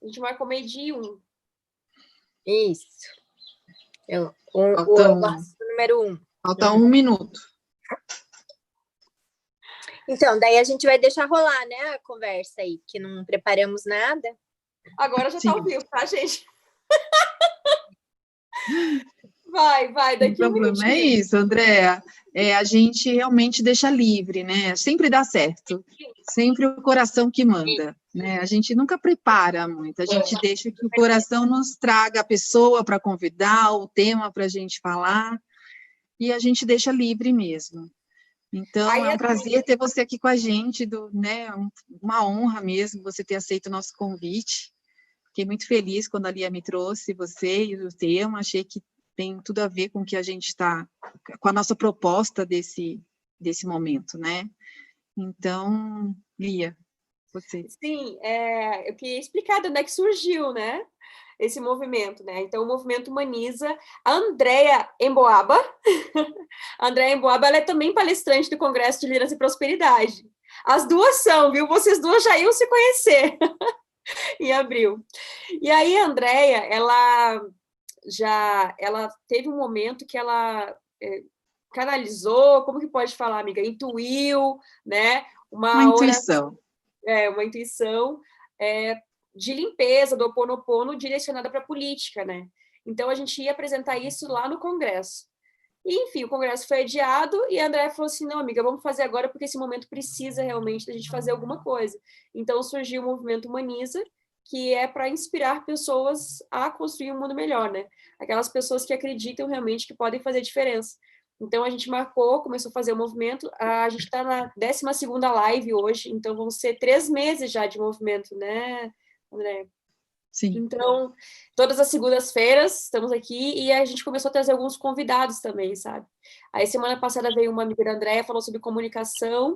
A gente marcou meio-dia 1. Isso. O número 1. Falta 1 minuto. Então, daí a gente vai deixar rolar, né, a conversa aí, que não preparamos nada. Agora já tá ao vivo, tá, gente? Vai, daqui um minutinho. É isso, Andréa. A gente realmente deixa livre, né? Sempre dá certo. Sempre o coração que manda, né? A gente nunca prepara muito, a gente deixa que o coração nos traga a pessoa para convidar, o tema para a gente falar, e a gente deixa livre mesmo. Então, é um prazer ter você aqui com a gente, né? Uma honra mesmo você ter aceito o nosso convite. Fiquei muito feliz quando a Lia me trouxe você e o tema, achei que tem tudo a ver com o que a gente está, com a nossa proposta desse momento, né? Então, Lia, você. Sim, eu queria explicar de onde é que surgiu, né? Esse movimento, né? Então, o movimento humaniza. A Andréa Emboaba, ela é também palestrante do Congresso de Liderança e Prosperidade. As duas são, viu? Vocês duas já iam se conhecer em abril. E aí, a Andréa, ela teve um momento que ela canalizou, como que pode falar, amiga? Intuiu, né? Uma intuição. Uma intuição de limpeza do Ho Oponopono direcionada para a política, né? Então, a gente ia apresentar isso lá no Congresso. E, enfim, o Congresso foi adiado e a Andréa falou assim, não, amiga, vamos fazer agora porque esse momento precisa realmente da gente fazer alguma coisa. Então, surgiu o Movimento Humaniza, que é para inspirar pessoas a construir um mundo melhor, né? Aquelas pessoas que acreditam realmente que podem fazer diferença. Então, a gente marcou, começou a fazer o movimento, a gente está na 12ª live hoje, então vão ser 3 meses já de movimento, né, André? Sim. Então, todas as segundas-feiras estamos aqui e a gente começou a trazer alguns convidados também, sabe? Aí, semana passada veio uma amiga da Andréa, falou sobre comunicação,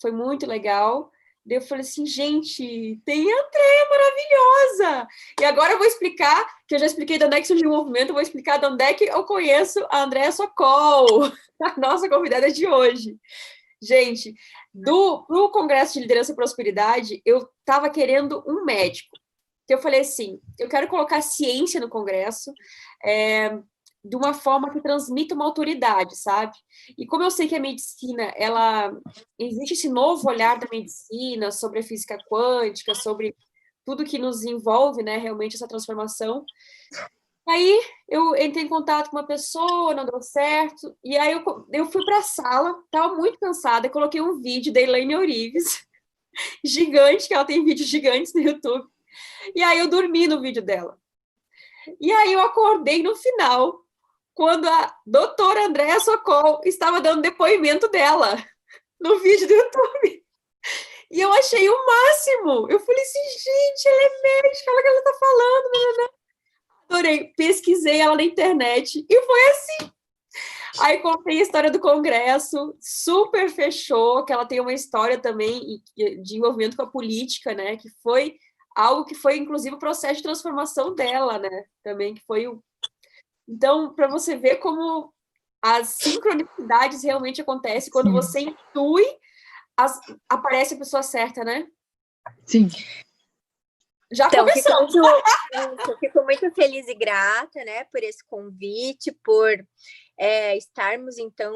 foi muito legal. Daí eu falei assim, gente, tem a Andréa maravilhosa! E agora eu vou explicar, que eu já expliquei de onde é que surgiu o movimento, eu vou explicar de onde é que eu conheço a Andréa Sokol, a nossa convidada de hoje. Gente, pro Congresso de Liderança e Prosperidade, eu estava querendo um médico. Então, eu falei assim, eu quero colocar ciência no Congresso, de uma forma que transmita uma autoridade, sabe? E como eu sei que a medicina, existe esse novo olhar da medicina sobre a física quântica, sobre tudo que nos envolve, né, realmente essa transformação. Aí eu entrei em contato com uma pessoa, não deu certo, e aí eu fui para a sala, estava muito cansada, coloquei um vídeo da Elaine Orives, gigante, que ela tem vídeos gigantes no YouTube, e aí eu dormi no vídeo dela. E aí eu acordei no final, quando a doutora Andréa Sokol estava dando depoimento dela no vídeo do YouTube. E eu achei o máximo. Eu falei assim, gente, ela é médica, olha o que ela está falando. Né? Adorei, pesquisei ela na internet e foi assim. Aí contei a história do Congresso, super fechou, que ela tem uma história também de envolvimento com a política, né? Que foi algo que foi, inclusive, o processo de transformação dela, né? Também, que foi o... Então, para você ver como as sincronicidades realmente acontecem, quando você intui, aparece a pessoa certa, né? Sim. Já então, começou. Fico muito feliz e grata, né, por esse convite, por estarmos, então,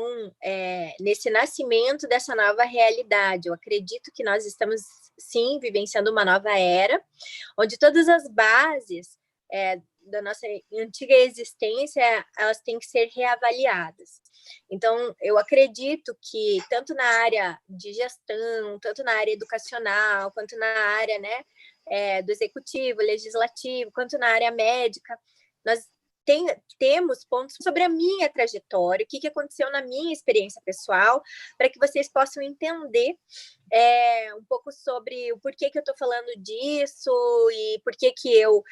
nesse nascimento dessa nova realidade. Eu acredito que nós estamos, sim, vivenciando uma nova era, onde todas as bases da nossa antiga existência, elas têm que ser reavaliadas. Então, eu acredito que tanto na área de gestão, tanto na área educacional, quanto na área, né, do executivo, legislativo, quanto na área médica, nós temos pontos sobre a minha trajetória, o que aconteceu na minha experiência pessoal, para que vocês possam entender um pouco sobre o porquê que eu estou falando disso e por que eu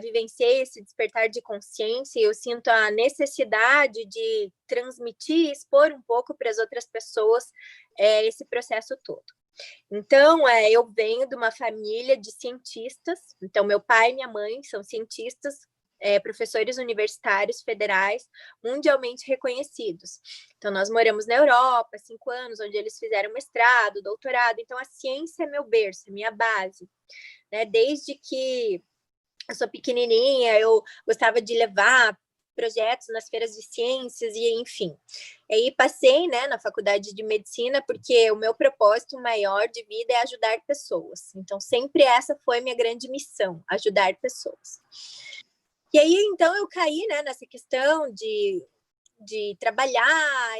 vivenciei esse despertar de consciência. Eu sinto a necessidade de transmitir e expor um pouco para as outras pessoas esse processo todo. Então, eu venho de uma família de cientistas. Então, meu pai e minha mãe são cientistas professores universitários federais mundialmente reconhecidos. Então, nós moramos na Europa, 5 anos, onde eles fizeram mestrado, doutorado. Então, a ciência é meu berço, é minha base, né? Desde que eu sou pequenininha, eu gostava de levar projetos nas feiras de ciências e enfim. E aí passei, né, na faculdade de medicina, porque o meu propósito maior de vida é ajudar pessoas. Então, sempre essa foi minha grande missão, ajudar pessoas. E aí, então, eu caí, né, nessa questão de trabalhar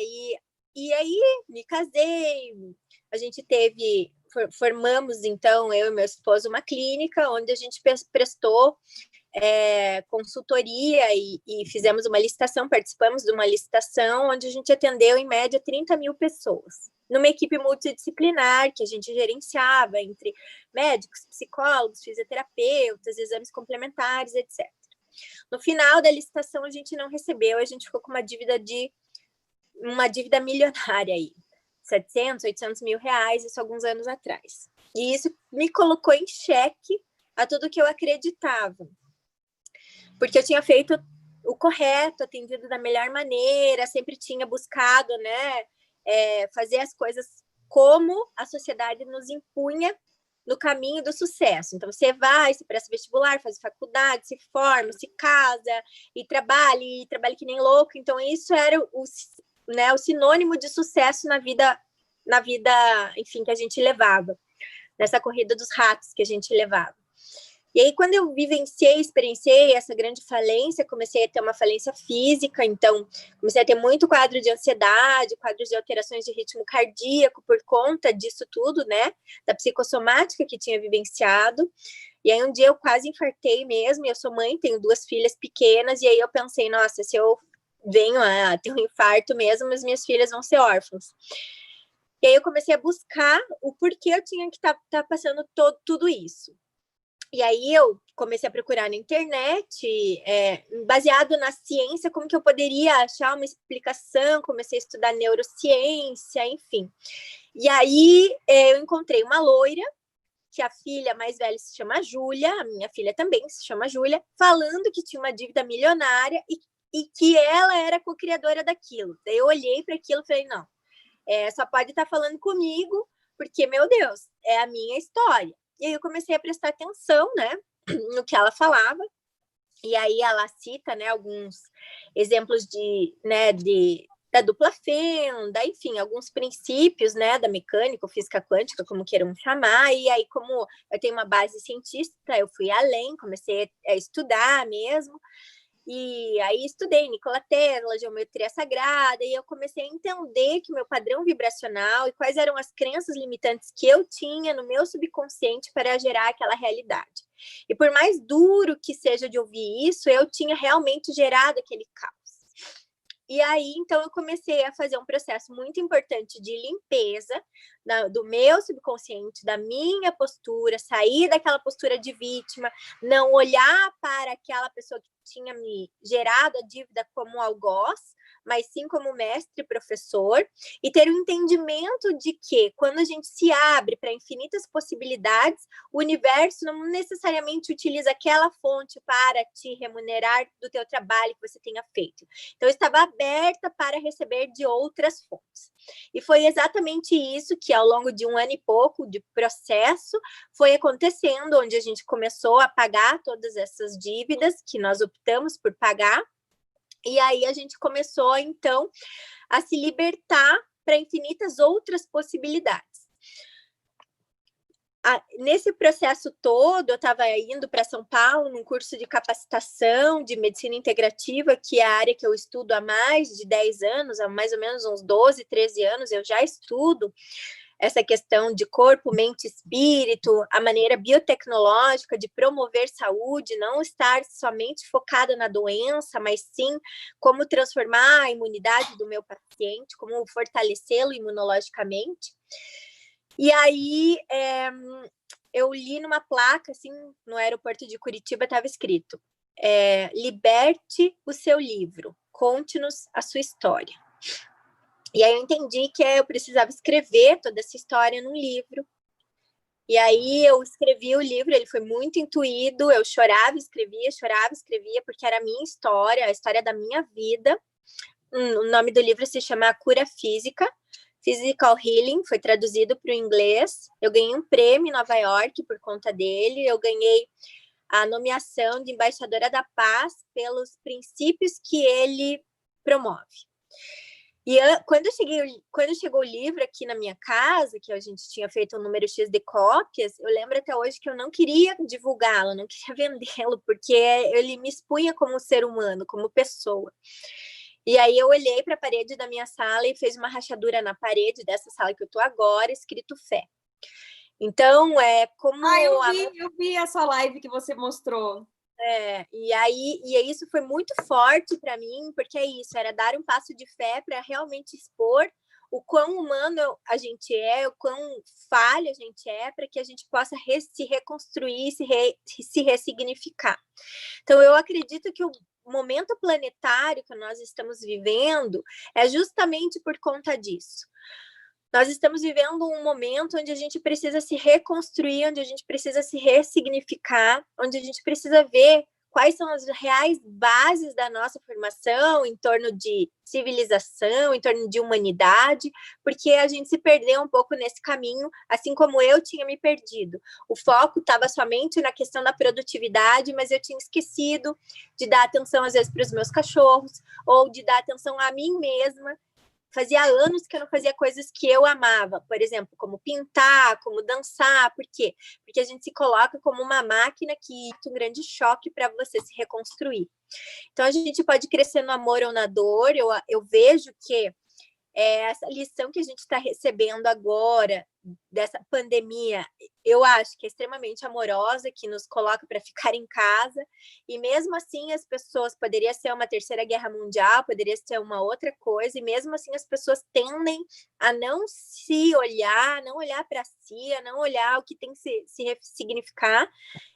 e aí me casei, a gente formamos, então, eu e meu esposo, uma clínica onde a gente prestou consultoria e fizemos uma licitação, participamos de uma licitação onde a gente atendeu, em média, 30 mil pessoas, numa equipe multidisciplinar que a gente gerenciava entre médicos, psicólogos, fisioterapeutas, exames complementares, etc. No final da licitação, a gente não recebeu, a gente ficou com uma dívida milionária aí, 700, 800 mil reais, isso alguns anos atrás. E isso me colocou em xeque a tudo que eu acreditava. Porque eu tinha feito o correto, atendido da melhor maneira, sempre tinha buscado, né, fazer as coisas como a sociedade nos impunha no caminho do sucesso. Então, você vai, se presta vestibular, faz faculdade, se forma, se casa, e trabalha que nem louco. Então, isso era o sinônimo de sucesso na vida, enfim, que a gente levava, nessa corrida dos ratos que a gente levava. E aí, quando eu experienciei essa grande falência, comecei a ter uma falência física, então comecei a ter muito quadro de ansiedade, quadros de alterações de ritmo cardíaco por conta disso tudo, né, da psicossomática que tinha vivenciado. E aí, um dia eu quase infartei mesmo, e eu sou mãe, tenho 2 filhas pequenas, e aí eu pensei, nossa, se eu venho a ter um infarto mesmo, as minhas filhas vão ser órfãs. E aí eu comecei a buscar o porquê eu tinha que estar passando tudo isso. E aí eu comecei a procurar na internet, baseado na ciência, como que eu poderia achar uma explicação, comecei a estudar neurociência, enfim. E aí eu encontrei uma loira, que a filha mais velha se chama Júlia, a minha filha também se chama Júlia, falando que tinha uma dívida milionária e que ela era co-criadora daquilo. Daí eu olhei para aquilo e falei, não, só pode estar falando comigo, porque, meu Deus, é a minha história. E aí eu comecei a prestar atenção, né, no que ela falava, e aí ela cita, né, alguns exemplos da dupla fenda, enfim, alguns princípios, né, da mecânica ou física quântica, como queiram chamar, e aí como eu tenho uma base cientista, eu fui além, comecei a estudar mesmo, e aí estudei Nikola Tesla, geometria sagrada, e eu comecei a entender que o meu padrão vibracional e quais eram as crenças limitantes que eu tinha no meu subconsciente para gerar aquela realidade. E por mais duro que seja de ouvir isso, eu tinha realmente gerado aquele caos. E aí, então, eu comecei a fazer um processo muito importante de limpeza do meu subconsciente, da minha postura, sair daquela postura de vítima, não olhar para aquela pessoa que tinha me gerado a dívida como algoz, mas sim como mestre e professor, e ter um entendimento de que, quando a gente se abre para infinitas possibilidades, o universo não necessariamente utiliza aquela fonte para te remunerar do teu trabalho que você tenha feito. Então, eu estava aberta para receber de outras fontes. E foi exatamente isso que, ao longo de 1 ano e pouco de processo, foi acontecendo, onde a gente começou a pagar todas essas dívidas que nós optamos por pagar. E aí a gente começou, então, a se libertar para infinitas outras possibilidades. Nesse processo todo, eu estava indo para São Paulo num curso de capacitação de medicina integrativa, que é a área que eu estudo há mais de 10 anos, há mais ou menos uns 12, 13 anos, eu já estudo essa questão de corpo, mente, espírito, a maneira biotecnológica de promover saúde, não estar somente focada na doença, mas sim como transformar a imunidade do meu paciente, como fortalecê-lo imunologicamente. E aí eu li numa placa, assim, no aeroporto de Curitiba, estava escrito: liberte o seu livro, conte-nos a sua história. E aí eu entendi que eu precisava escrever toda essa história num livro E aí eu escrevi o livro, ele foi muito intuído, eu chorava, escrevia, porque era a minha história, a história da minha vida. O nome do livro se chama A Cura Física, Physical Healing, foi traduzido para o inglês. Eu ganhei um prêmio em Nova York por conta dele, eu ganhei a nomeação de embaixadora da paz pelos princípios que ele promove. E quando chegou o livro aqui na minha casa, que a gente tinha feito um número X de cópias, eu lembro até hoje que eu não queria divulgá-lo, não queria vendê-lo, porque ele me expunha como ser humano, como pessoa. E aí eu olhei para a parede da minha sala e fez uma rachadura na parede dessa sala que eu estou agora, escrito fé. Então, é como... eu vi essa live que você mostrou. E isso foi muito forte para mim, porque é isso, era dar um passo de fé para realmente expor o quão humano a gente é, o quão falha a gente é, para que a gente possa se reconstruir, se ressignificar. Então, eu acredito que o momento planetário que nós estamos vivendo é justamente por conta disso. Nós estamos vivendo um momento onde a gente precisa se reconstruir, onde a gente precisa se ressignificar, onde a gente precisa ver quais são as reais bases da nossa formação em torno de civilização, em torno de humanidade, porque a gente se perdeu um pouco nesse caminho, assim como eu tinha me perdido. O foco estava somente na questão da produtividade, mas eu tinha esquecido de dar atenção, às vezes, para os meus cachorros, ou de dar atenção a mim mesma. Fazia anos que eu não fazia coisas que eu amava, por exemplo, como pintar, como dançar. Por quê? Porque a gente se coloca como uma máquina que é um grande choque para você se reconstruir. Então, a gente pode crescer no amor ou na dor. Eu vejo que essa lição que a gente está recebendo agora, dessa pandemia, eu acho que é extremamente amorosa, que nos coloca para ficar em casa, e mesmo assim as pessoas, poderia ser uma terceira guerra mundial, poderia ser uma outra coisa, e mesmo assim as pessoas tendem a não se olhar, não olhar para si, a não olhar o que tem que se ressignificar,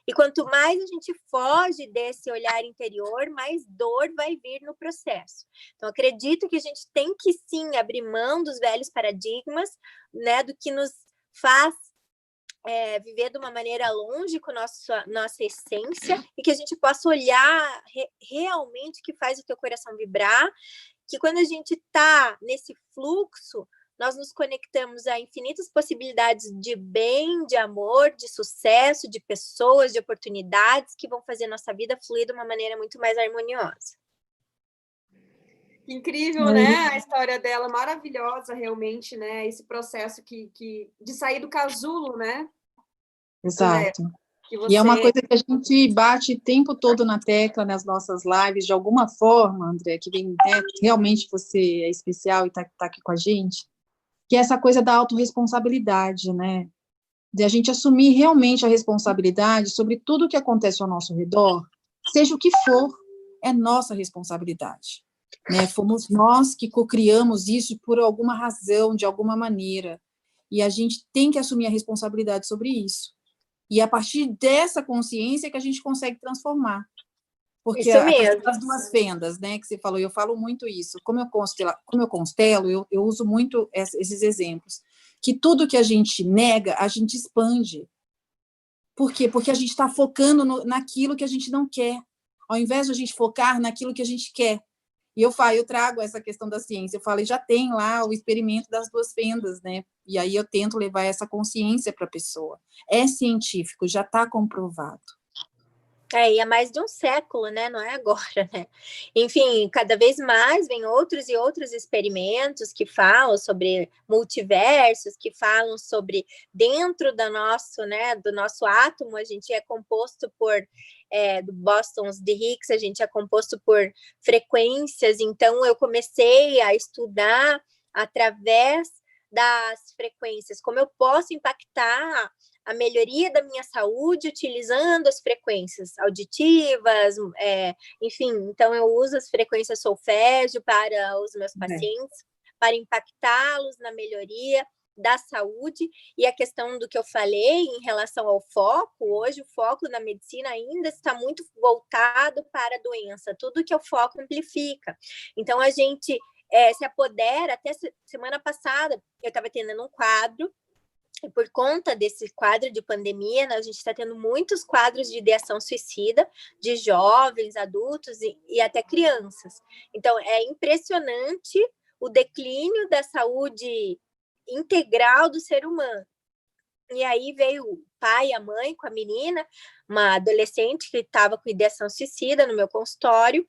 e quanto mais a gente foge desse olhar interior, mais dor vai vir no processo. Então, acredito que a gente tem que, sim, abrir mão dos velhos paradigmas, né, do que nos faz viver de uma maneira longe com nossa essência, e que a gente possa olhar realmente o que faz o teu coração vibrar, que quando a gente está nesse fluxo, nós nos conectamos a infinitas possibilidades de bem, de amor, de sucesso, de pessoas, de oportunidades que vão fazer nossa vida fluir de uma maneira muito mais harmoniosa. Incrível, né? A história dela, maravilhosa, realmente, né? Esse processo de sair do casulo, né? Exato. Você... E é uma coisa que a gente bate o tempo todo na tecla nas nossas lives, de alguma forma, André, que vem, né, realmente você é especial e tá aqui com a gente, que é essa coisa da autorresponsabilidade, né? De a gente assumir realmente a responsabilidade sobre tudo que acontece ao nosso redor, seja o que for, é nossa responsabilidade. Né? Fomos nós que cocriamos isso por alguma razão, de alguma maneira, e a gente tem que assumir a responsabilidade sobre isso. E a partir dessa consciência que a gente consegue transformar. Porque as duas fendas, né, que você falou, eu falo muito isso. Como eu constelo, eu uso muito esses exemplos. Que tudo que a gente nega, a gente expande. Por quê? Porque a gente está focando naquilo que a gente não quer, ao invés de a gente focar naquilo que a gente quer. E eu trago essa questão da ciência, eu falo, já tem lá o experimento das duas fendas, né? E aí eu tento levar essa consciência para a pessoa. É científico, já está comprovado. E há mais de um século, né? Não é agora, né? Enfim, cada vez mais vem outros e outros experimentos que falam sobre multiversos, que falam sobre dentro do nosso átomo, a gente é composto por do bósons de Higgs, a gente é composto por frequências. Então, eu comecei a estudar através das frequências, como eu posso impactar a melhoria da minha saúde utilizando as frequências auditivas, enfim, então eu uso as frequências solfégio para os meus pacientes, para impactá-los na melhoria da saúde. E a questão do que eu falei em relação ao foco, hoje o foco na medicina ainda está muito voltado para a doença, tudo que é o foco amplifica. Então a gente se apodera. Até semana passada eu estava atendendo um quadro E por conta desse quadro de pandemia, né, a gente está tendo muitos quadros de ideação suicida de jovens, adultos e até crianças. Então, é impressionante o declínio da saúde integral do ser humano. E aí veio o pai e a mãe com a menina, uma adolescente que estava com ideação suicida no meu consultório,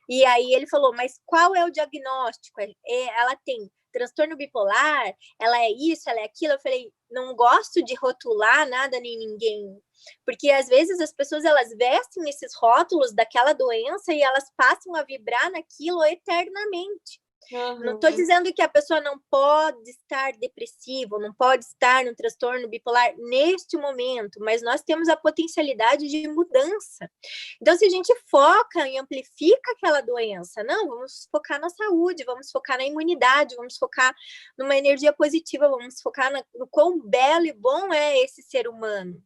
e aí ele falou, mas qual é o diagnóstico? Ela tem transtorno bipolar, ela é isso, ela é aquilo. Eu falei, não gosto de rotular nada nem ninguém, porque às vezes as pessoas elas vestem esses rótulos daquela doença e elas passam a vibrar naquilo eternamente. Uhum. Não estou dizendo que a pessoa não pode estar depressiva, não pode estar no transtorno bipolar neste momento, mas nós temos a potencialidade de mudança. Então, se a gente foca e amplifica aquela doença, não, vamos focar na saúde, vamos focar na imunidade, vamos focar numa energia positiva, vamos focar no quão belo e bom é esse ser humano.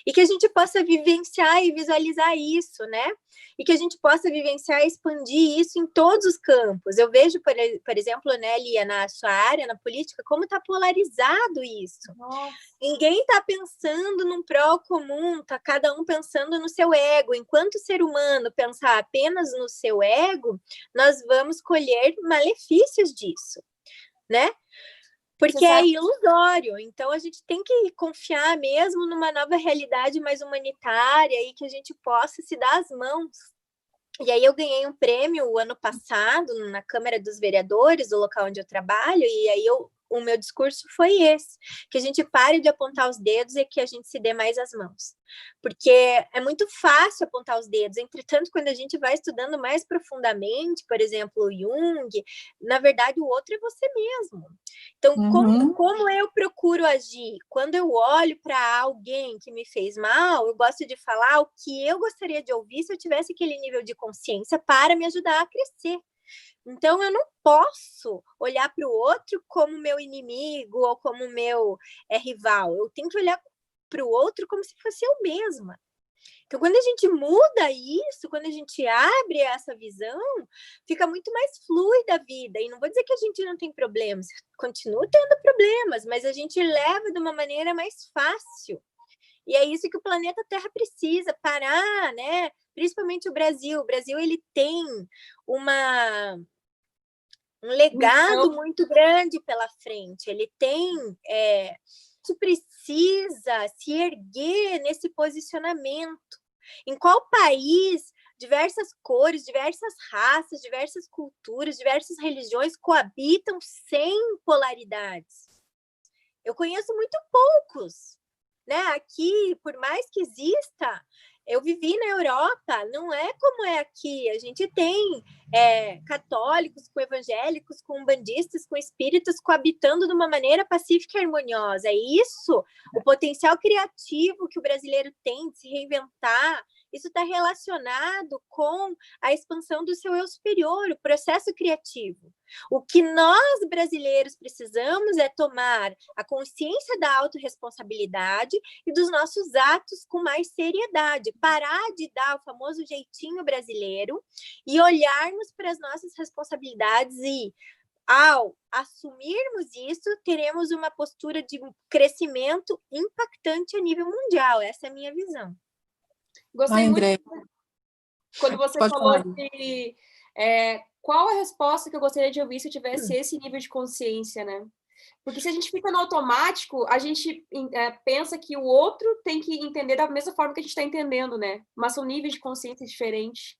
E que a gente possa vivenciar e visualizar isso, né? E que a gente possa vivenciar e expandir isso em todos os campos. Eu vejo, por exemplo, né, Lia, na sua área, na política, como está polarizado isso. Nossa. Ninguém está pensando num pró comum, está cada um pensando no seu ego. Enquanto o ser humano pensar apenas no seu ego, nós vamos colher malefícios disso, né? Porque é ilusório. Então, a gente tem que confiar mesmo numa nova realidade mais humanitária e que a gente possa se dar as mãos. E aí eu ganhei um prêmio o ano passado na Câmara dos Vereadores, do local onde eu trabalho, e aí o meu discurso foi esse, que a gente pare de apontar os dedos e que a gente se dê mais as mãos. Porque é muito fácil apontar os dedos, entretanto, quando a gente vai estudando mais profundamente, por exemplo, o Jung, na verdade, o outro é você mesmo. Então, como eu procuro agir? Quando eu olho para alguém que me fez mal, eu gosto de falar o que eu gostaria de ouvir se eu tivesse aquele nível de consciência para me ajudar a crescer. Então, eu não posso olhar para o outro como meu inimigo ou como meu rival. Eu tenho que olhar para o outro como se fosse eu mesma. Então, quando a gente muda isso, quando a gente abre essa visão, fica muito mais fluida a vida. E não vou dizer que a gente não tem problemas, continua tendo problemas, mas a gente leva de uma maneira mais fácil. E é isso que o planeta Terra precisa, parar, né? Principalmente o Brasil. O Brasil, ele tem um legado muito grande pela frente. Ele tem... que precisa se erguer nesse posicionamento. Em qual país diversas cores, diversas raças, diversas culturas, diversas religiões coabitam sem polaridades? Eu conheço muito poucos, né? Aqui, por mais que exista, eu vivi na Europa, não é como é aqui. A gente tem católicos com evangélicos, com umbandistas, com espíritas coabitando de uma maneira pacífica e harmoniosa. É isso, o potencial criativo que o brasileiro tem de se reinventar. Isso está relacionado com a expansão do seu eu superior, o processo criativo. O que nós, brasileiros, precisamos é tomar a consciência da autorresponsabilidade e dos nossos atos com mais seriedade, parar de dar o famoso jeitinho brasileiro e olharmos para as nossas responsabilidades e, ao assumirmos isso, teremos uma postura de crescimento impactante a nível mundial. Essa é a minha visão. Gostei muito quando você falou de qual a resposta que eu gostaria de ouvir se eu tivesse esse nível de consciência, né? Porque se a gente fica no automático, a gente pensa que o outro tem que entender da mesma forma que a gente está entendendo, né? Mas são níveis de consciência diferentes.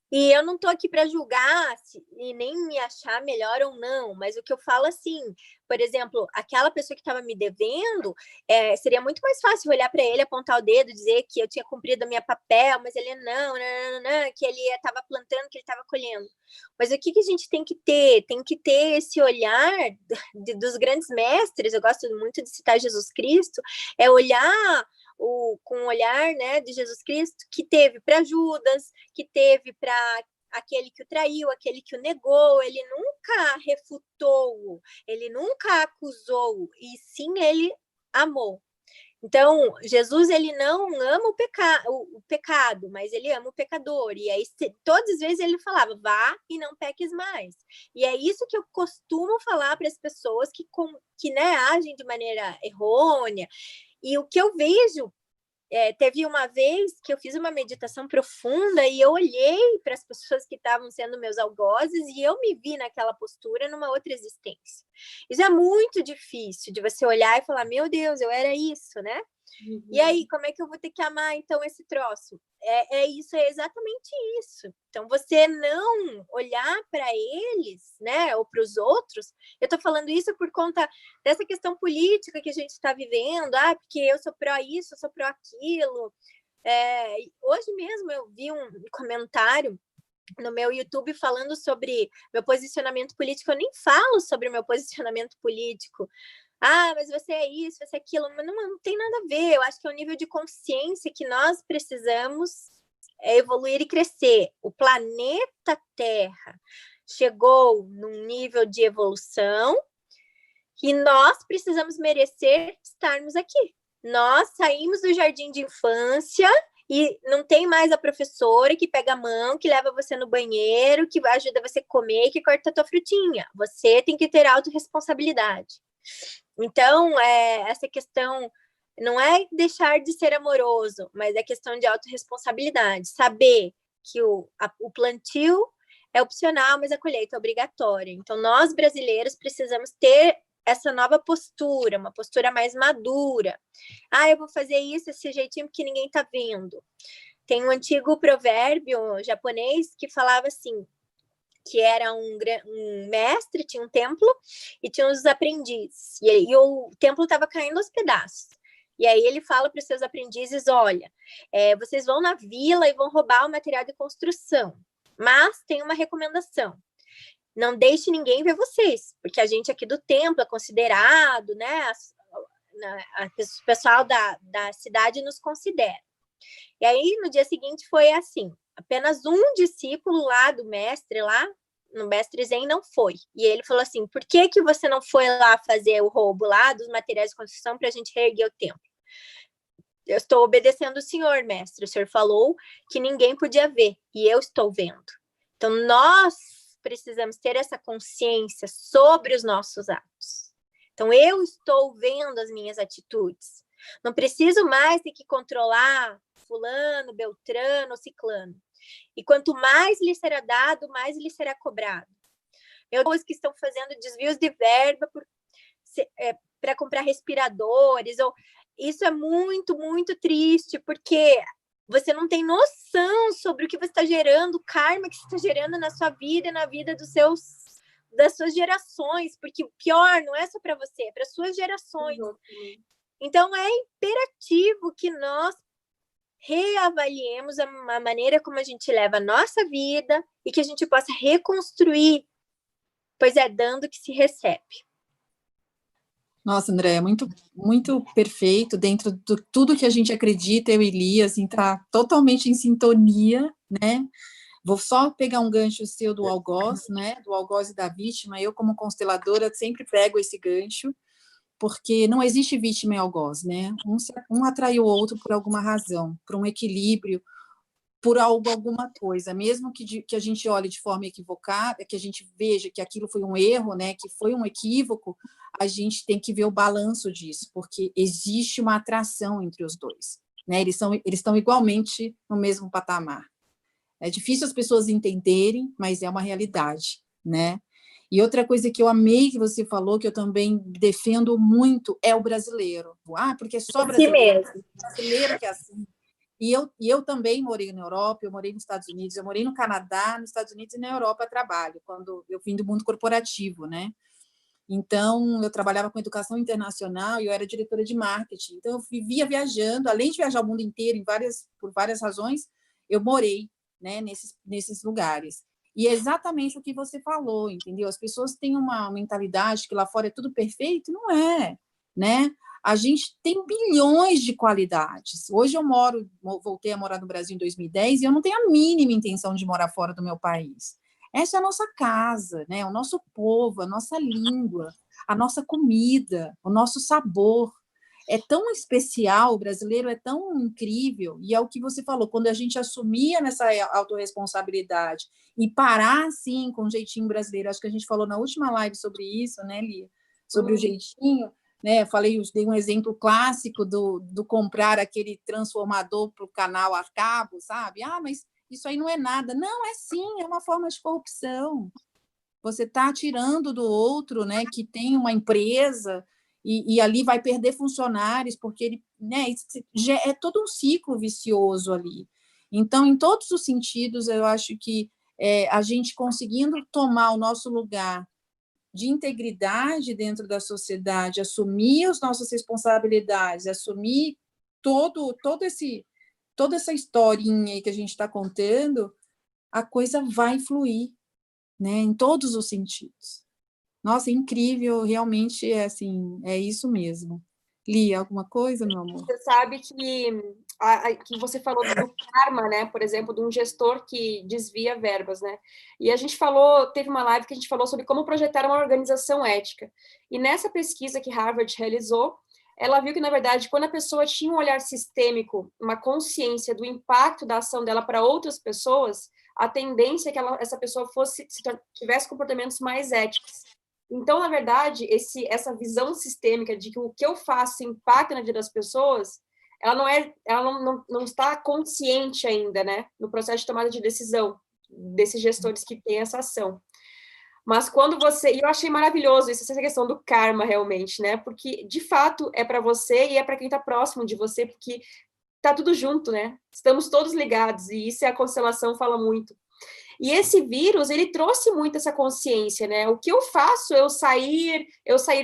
E eu não estou aqui para julgar e nem me achar melhor ou não, mas o que eu falo assim, por exemplo, aquela pessoa que estava me devendo, seria muito mais fácil olhar para ele, apontar o dedo, dizer que eu tinha cumprido a minha papel, mas ele não, que ele estava plantando, que ele estava colhendo. Mas o que a gente tem que ter? Tem que ter esse olhar dos grandes mestres, eu gosto muito de citar Jesus Cristo, é olhar com o olhar, né, de Jesus Cristo, que teve para Judas, que teve para aquele que o traiu, aquele que o negou. Ele nunca refutou, ele nunca acusou, e sim ele amou. Então, Jesus, ele não ama o pecado, mas ele ama o pecador. E aí, todas as vezes ele falava, vá e não peques mais. E é isso que eu costumo falar para as pessoas que né, agem de maneira errônea. E o que eu vejo, teve uma vez que eu fiz uma meditação profunda e eu olhei para as pessoas que estavam sendo meus algozes e eu me vi naquela postura numa outra existência. Isso é muito difícil de você olhar e falar, meu Deus, eu era isso, né? Uhum. E aí, como é que eu vou ter que amar, então, esse troço? É exatamente isso. Então, você não olhar para eles, né, ou para os outros, eu estou falando isso por conta dessa questão política que a gente está vivendo, porque eu sou pró isso, eu sou pró aquilo. Hoje mesmo eu vi um comentário no meu YouTube falando sobre meu posicionamento político. Eu nem falo sobre o meu posicionamento político. Mas você é isso, você é aquilo, mas não tem nada a ver. Eu acho que é um nível de consciência que nós precisamos evoluir e crescer. O planeta Terra chegou num nível de evolução e nós precisamos merecer estarmos aqui. Nós saímos do jardim de infância e não tem mais a professora que pega a mão, que leva você no banheiro, que ajuda você a comer, que corta a tua frutinha. Você tem que ter autorresponsabilidade. Então, essa questão não é deixar de ser amoroso, mas é questão de autorresponsabilidade. Saber que o plantio é opcional, mas a colheita é obrigatória. Então, nós brasileiros precisamos ter essa nova postura, uma postura mais madura. Eu vou fazer isso desse jeitinho porque ninguém está vendo. Tem um antigo provérbio japonês que falava assim, que era um mestre, tinha um templo e tinha uns aprendizes. E o templo estava caindo aos pedaços. E aí ele fala para os seus aprendizes, olha, vocês vão na vila e vão roubar o material de construção, mas tem uma recomendação. Não deixe ninguém ver vocês, porque a gente aqui do templo é considerado, né? O pessoal da cidade nos considera. E aí, no dia seguinte, foi assim. Apenas um discípulo lá do mestre, lá no mestre Zen, não foi. E ele falou assim, por que você não foi lá fazer o roubo lá dos materiais de construção para a gente reerguer o templo? Eu estou obedecendo o senhor, mestre. O senhor falou que ninguém podia ver, e eu estou vendo. Então, nós precisamos ter essa consciência sobre os nossos atos. Então, eu estou vendo as minhas atitudes. Não preciso mais ter que controlar fulano, beltrano ou ciclano. E quanto mais lhe será dado, mais lhe será cobrado. Pessoas que estão fazendo desvios de verba para comprar respiradores. Isso é muito, muito triste, porque você não tem noção sobre o que você está gerando, o karma que você está gerando na sua vida e na vida das suas gerações, porque o pior não é só para você, é para as suas gerações. Então, é imperativo que nós reavaliemos a maneira como a gente leva a nossa vida e que a gente possa reconstruir, pois é dando que se recebe. Nossa, André, é muito, muito perfeito, dentro de tudo que a gente acredita, eu e Lia, assim, tá totalmente em sintonia, né? Vou só pegar um gancho seu do algoz, né? Do algoz e da vítima. Eu, como consteladora, sempre pego esse gancho, porque não existe vítima e algoz, né? Um atrai o outro por alguma razão, por um equilíbrio, por alguma coisa, mesmo que a gente olhe de forma equivocada, que a gente veja que aquilo foi um erro, né, que foi um equívoco, a gente tem que ver o balanço disso, porque existe uma atração entre os dois, né? Eles estão igualmente no mesmo patamar. É difícil as pessoas entenderem, mas é uma realidade, né? E outra coisa que eu amei que você falou, que eu também defendo muito, é o brasileiro. Porque é só brasileiro. Assim mesmo. Brasileiro que é assim. E eu também morei na Europa, eu morei nos Estados Unidos, eu morei no Canadá, nos Estados Unidos e na Europa a trabalho, quando eu vim do mundo corporativo, né? Então, eu trabalhava com educação internacional e eu era diretora de marketing. Então, eu vivia viajando, além de viajar o mundo inteiro por várias razões, eu morei, né, nesses lugares. E é exatamente o que você falou, entendeu? As pessoas têm uma mentalidade que lá fora é tudo perfeito, não é, né? A gente tem bilhões de qualidades. Hoje eu voltei a morar no Brasil em 2010 e eu não tenho a mínima intenção de morar fora do meu país. Essa é a nossa casa, né? O nosso povo, a nossa língua, a nossa comida, o nosso sabor. é tão especial, o brasileiro é tão incrível, e é o que você falou, quando a gente assumia nessa autorresponsabilidade e parar, assim, com o jeitinho brasileiro, acho que a gente falou na última live sobre isso, né, Lia? Sobre o jeitinho, né? Dei um exemplo clássico do comprar aquele transformador para o canal a cabo, sabe? Ah, mas isso aí não é nada. Não, é sim, é uma forma de corrupção. Você está tirando do outro, né, que tem uma empresa e ali vai perder funcionários, porque ele, né, é todo um ciclo vicioso ali. Então, em todos os sentidos, eu acho que a gente conseguindo tomar o nosso lugar de integridade dentro da sociedade, assumir as nossas responsabilidades, assumir toda essa historinha aí que a gente está contando, a coisa vai fluir, né, em todos os sentidos. Nossa, incrível, realmente é assim, é isso mesmo. Lia, alguma coisa, meu amor? Você sabe que você falou do karma, né? Por exemplo, de um gestor que desvia verbas, né? E a gente teve uma live que a gente falou sobre como projetar uma organização ética. E nessa pesquisa que Harvard realizou, ela viu que, na verdade, quando a pessoa tinha um olhar sistêmico, uma consciência do impacto da ação dela para outras pessoas, a tendência é que essa pessoa tivesse comportamentos mais éticos. Então, na verdade, essa visão sistêmica de que o que eu faço impacta na vida das pessoas, ela não está consciente ainda, né, no processo de tomada de decisão desses gestores que têm essa ação. Mas e eu achei maravilhoso essa questão do karma realmente, né, porque de fato é para você e é para quem está próximo de você, porque tá tudo junto, né, estamos todos ligados, e isso a constelação fala muito. E esse vírus, ele trouxe muito essa consciência, né? O que eu faço, eu sair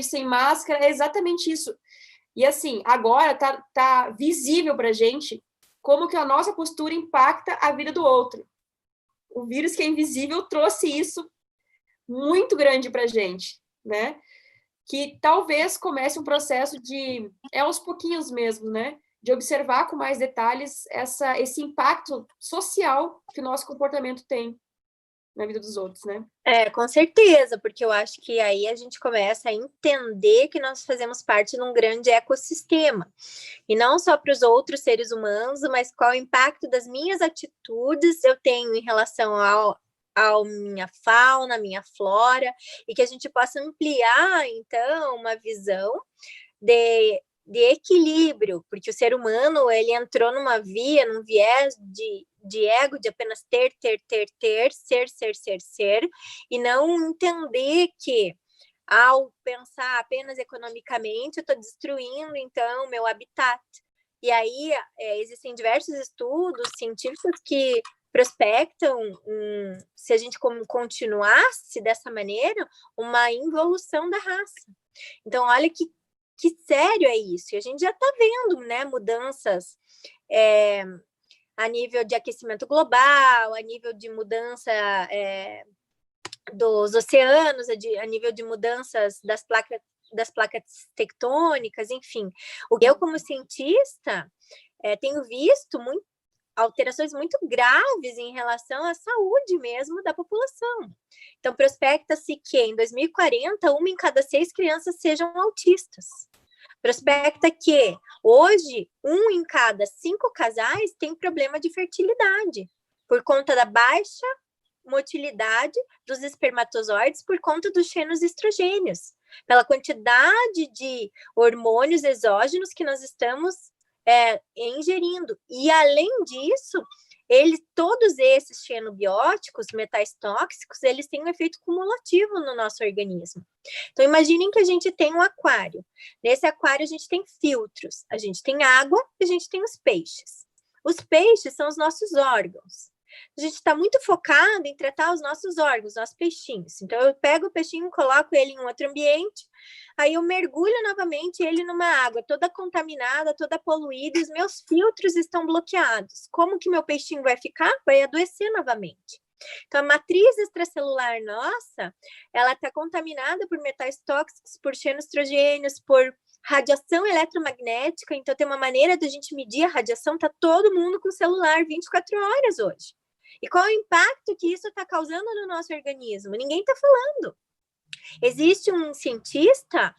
sem máscara, é exatamente isso. E assim, agora tá visível pra gente como que a nossa postura impacta a vida do outro. O vírus que é invisível trouxe isso muito grande pra gente, né? Que talvez comece um processo aos pouquinhos mesmo, né? De observar com mais detalhes esse impacto social que o nosso comportamento tem na vida dos outros, né? Com certeza, porque eu acho que aí a gente começa a entender que nós fazemos parte de um grande ecossistema. E não só para os outros seres humanos, mas qual o impacto das minhas atitudes eu tenho em relação ao minha fauna, minha flora, e que a gente possa ampliar, então, uma visão de equilíbrio, porque o ser humano, ele entrou num viés de ego, de apenas ter, ser, e não entender que, ao pensar apenas economicamente, eu estou destruindo, então, meu habitat. E aí, existem diversos estudos científicos que prospectam, se a gente continuasse dessa maneira, uma involução da raça. Então, olha que sério é isso. E a gente já está vendo, né, mudanças a nível de aquecimento global, a nível de mudança dos oceanos, a nível de mudanças das placas tectônicas, enfim. O que eu, como cientista, tenho visto alterações muito graves em relação à saúde mesmo da população. Então, prospecta-se que em 2040, 1 em cada 6 crianças sejam autistas. Prospecta que hoje 1 em cada 5 casais tem problema de fertilidade por conta da baixa motilidade dos espermatozoides por conta dos estrogênios, pela quantidade de hormônios exógenos que nós estamos ingerindo. E, além disso, todos esses xenobióticos, metais tóxicos, eles têm um efeito cumulativo no nosso organismo. Então, imaginem que a gente tem um aquário. Nesse aquário, a gente tem filtros, a gente tem água e a gente tem os peixes. Os peixes são os nossos órgãos. A gente está muito focado em tratar os nossos órgãos, nossos peixinhos. Então, eu pego o peixinho, coloco ele em outro ambiente, aí eu mergulho novamente ele numa água toda contaminada, toda poluída, e os meus filtros estão bloqueados. Como que meu peixinho vai ficar? Vai adoecer novamente. Então, a matriz extracelular nossa, ela está contaminada por metais tóxicos, por xenoestrogênios, por radiação eletromagnética. Então, tem uma maneira de a gente medir a radiação, tá todo mundo com celular 24 horas hoje. E qual é o impacto que isso está causando no nosso organismo? Ninguém está falando. Existe um cientista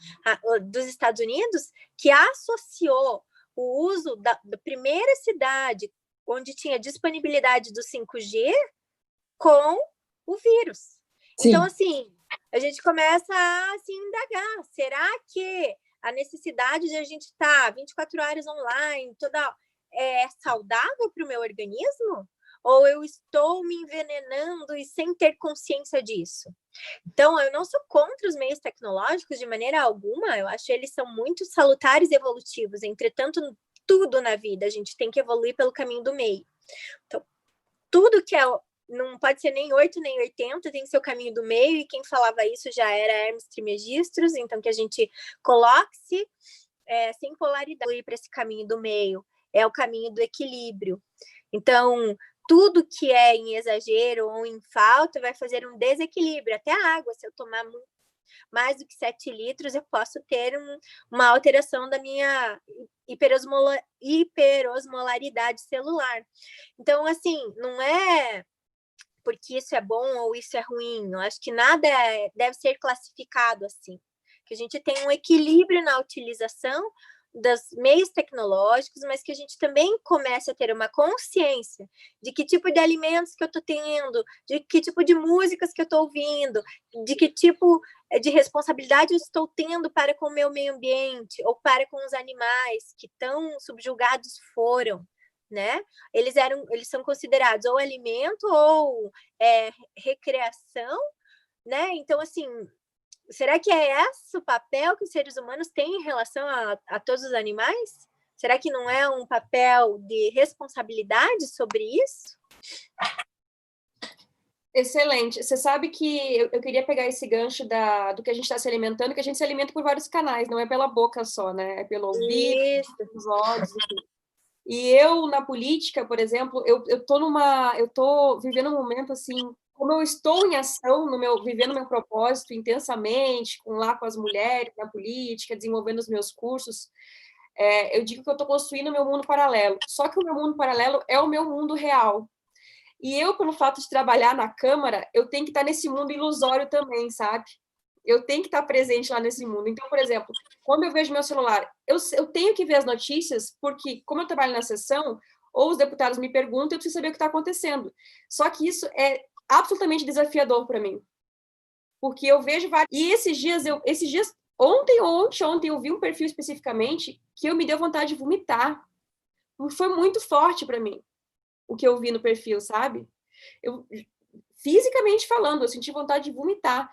dos Estados Unidos que associou o uso da primeira cidade onde tinha disponibilidade do 5G com o vírus. Sim. Então, assim, a gente começa a se indagar. Será que a necessidade de a gente estar 24 horas online é saudável para o meu organismo? Ou eu estou me envenenando e sem ter consciência disso? Então, eu não sou contra os meios tecnológicos de maneira alguma, eu acho que eles são muito salutares e evolutivos. Entretanto, tudo na vida a gente tem que evoluir pelo caminho do meio. Então, tudo que não pode ser nem 8 nem 80, tem que ser o caminho do meio, e quem falava isso já era Hermes Trismegistus, então que a gente coloque-se sem polaridade para esse caminho do meio, é o caminho do equilíbrio. Então, tudo que é em exagero ou em falta vai fazer um desequilíbrio. Até a água, se eu tomar mais do que 7 litros, eu posso ter uma alteração da minha hiperosmolaridade celular. Então, assim, não é porque isso é bom ou isso é ruim. Eu acho que nada deve ser classificado assim. Que a gente tem um equilíbrio na utilização dos meios tecnológicos, mas que a gente também comece a ter uma consciência de que tipo de alimentos que eu estou tendo, de que tipo de músicas que eu estou ouvindo, de que tipo de responsabilidade eu estou tendo para com o meu meio ambiente ou para com os animais que tão subjugados foram, né? Eles são considerados ou alimento ou recreação, né? Então, assim, será que é esse o papel que os seres humanos têm em relação a todos os animais? Será que não é um papel de responsabilidade sobre isso? Excelente. Você sabe que eu queria pegar esse gancho do que a gente está se alimentando, que a gente se alimenta por vários canais, não é pela boca só, né? É pelo ouvido, pelos olhos, enfim. E eu, na política, por exemplo, eu tô vivendo um momento assim, como eu estou em ação, vivendo meu propósito intensamente, com as mulheres na política, desenvolvendo os meus cursos, eu digo que eu estou construindo o meu mundo paralelo. Só que o meu mundo paralelo é o meu mundo real. E eu, pelo fato de trabalhar na Câmara, eu tenho que estar nesse mundo ilusório também, sabe? Eu tenho que estar presente lá nesse mundo. Então, por exemplo, quando eu vejo meu celular, eu tenho que ver as notícias, porque, como eu trabalho na sessão, ou os deputados me perguntam, eu preciso saber o que está acontecendo. Só que isso é absolutamente desafiador para mim. Porque eu vejo vários... E esses dias, ontem ou anteontem, eu vi um perfil especificamente que eu me deu vontade de vomitar. Foi muito forte para mim, o que eu vi no perfil, sabe? Fisicamente falando, eu senti vontade de vomitar.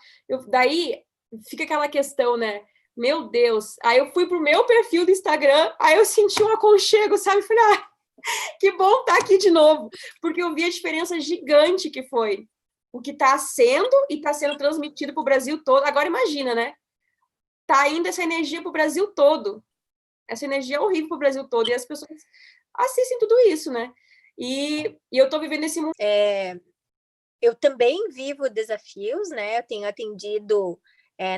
Daí fica aquela questão, né? Meu Deus. Aí eu fui pro meu perfil do Instagram, aí eu senti um aconchego, sabe? Falei, que bom estar aqui de novo. Porque eu vi a diferença gigante que foi o que está sendo e está sendo transmitido para o Brasil todo. Agora imagina, né? Tá indo essa energia para o Brasil todo. Essa energia é horrível para o Brasil todo. E as pessoas assistem tudo isso, né? E eu estou vivendo esse mundo. Eu também vivo desafios, né? Eu tenho atendido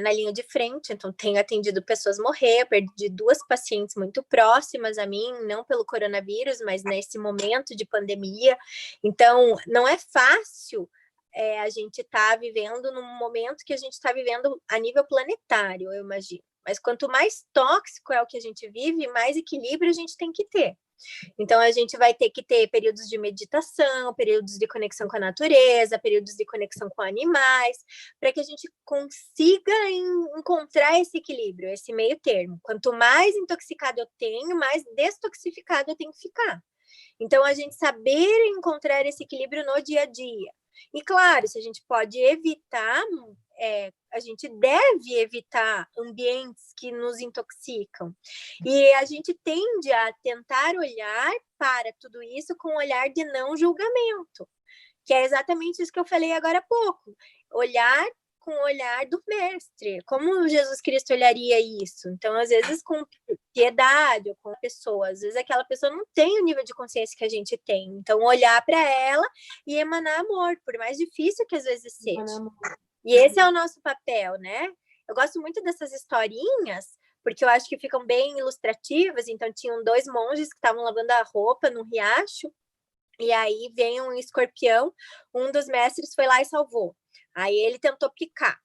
na linha de frente, então tenho atendido pessoas morrer, perdi 2 pacientes muito próximas a mim, não pelo coronavírus, mas nesse momento de pandemia. Então, não é fácil a gente estar vivendo num momento que a gente está vivendo a nível planetário, eu imagino. Mas quanto mais tóxico é o que a gente vive, mais equilíbrio a gente tem que ter. Então, a gente vai ter que ter períodos de meditação, períodos de conexão com a natureza, períodos de conexão com animais, para que a gente consiga encontrar esse equilíbrio, esse meio termo. Quanto mais intoxicado eu tenho, mais destoxificado eu tenho que ficar. Então, a gente saber encontrar esse equilíbrio no dia a dia. E, claro, se a gente pode evitar... a gente deve evitar ambientes que nos intoxicam. E a gente tende a tentar olhar para tudo isso com um olhar de não julgamento, que é exatamente isso que eu falei agora há pouco. Olhar com o olhar do mestre. Como Jesus Cristo olharia isso? Então, às vezes, com piedade ou com a pessoa. Às vezes, aquela pessoa não tem o nível de consciência que a gente tem. Então, olhar para ela e emanar amor, por mais difícil que às vezes seja. E esse é o nosso papel, né? Eu gosto muito dessas historinhas, porque eu acho que ficam bem ilustrativas. Então, tinham 2 monges que estavam lavando a roupa num riacho, e aí veio um escorpião, um dos mestres foi lá e salvou. Aí ele tentou picar.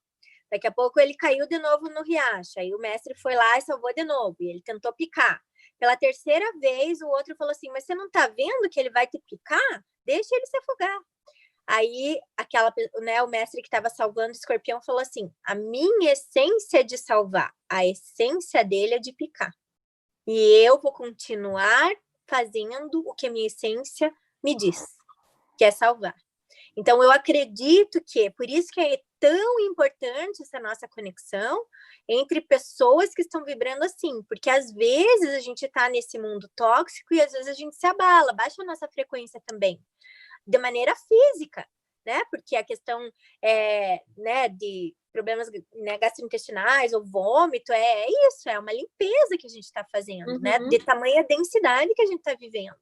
Daqui a pouco ele caiu de novo no riacho. Aí o mestre foi lá e salvou de novo. E ele tentou picar. Pela terceira vez, o outro falou assim, mas você não tá vendo que ele vai te picar? Deixa ele se afogar. Aí, o mestre que estava salvando o escorpião falou assim, a minha essência é de salvar, a essência dele é de picar. E eu vou continuar fazendo o que a minha essência me diz, que é salvar. Então, eu acredito que, por isso que é tão importante essa nossa conexão entre pessoas que estão vibrando assim, porque às vezes a gente está nesse mundo tóxico e às vezes a gente se abala, baixa a nossa frequência também, de maneira física, né? Porque a questão né, de problemas, né, gastrointestinais ou vômito, é isso, é uma limpeza que a gente está fazendo, né? De tamanha densidade que a gente está vivendo.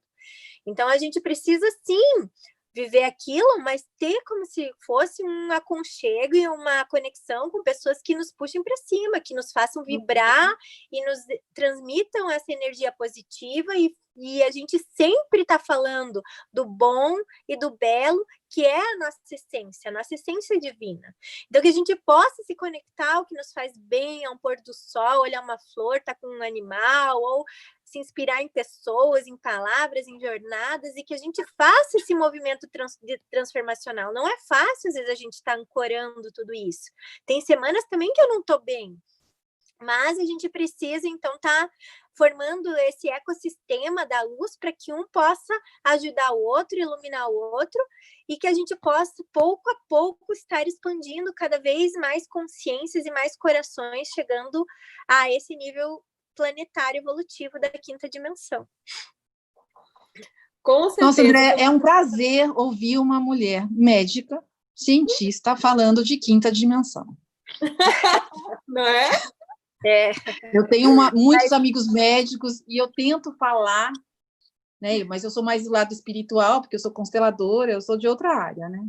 Então, a gente precisa, sim, viver aquilo, mas ter como se fosse um aconchego e uma conexão com pessoas que nos puxem para cima, que nos façam vibrar e nos transmitam essa energia positiva e a gente sempre está falando do bom e do belo, que é a nossa essência divina. Então, que a gente possa se conectar ao que nos faz bem, ao pôr do sol, olhar uma flor, estar com um animal, ou se inspirar em pessoas, em palavras, em jornadas, e que a gente faça esse movimento transformacional. Não é fácil, às vezes, a gente estar ancorando tudo isso. Tem semanas também que eu não estou bem, mas a gente precisa, então, estar formando esse ecossistema da luz para que um possa ajudar o outro, iluminar o outro, e que a gente possa, pouco a pouco, estar expandindo cada vez mais consciências e mais corações, chegando a esse nível planetário evolutivo da quinta dimensão. Com certeza. Nossa, André, é um prazer ouvir uma mulher médica, cientista, falando de quinta dimensão. Não é? É. Eu tenho muitos amigos médicos e eu tento falar, né? Mas eu sou mais do lado espiritual, porque eu sou consteladora, eu sou de outra área, né?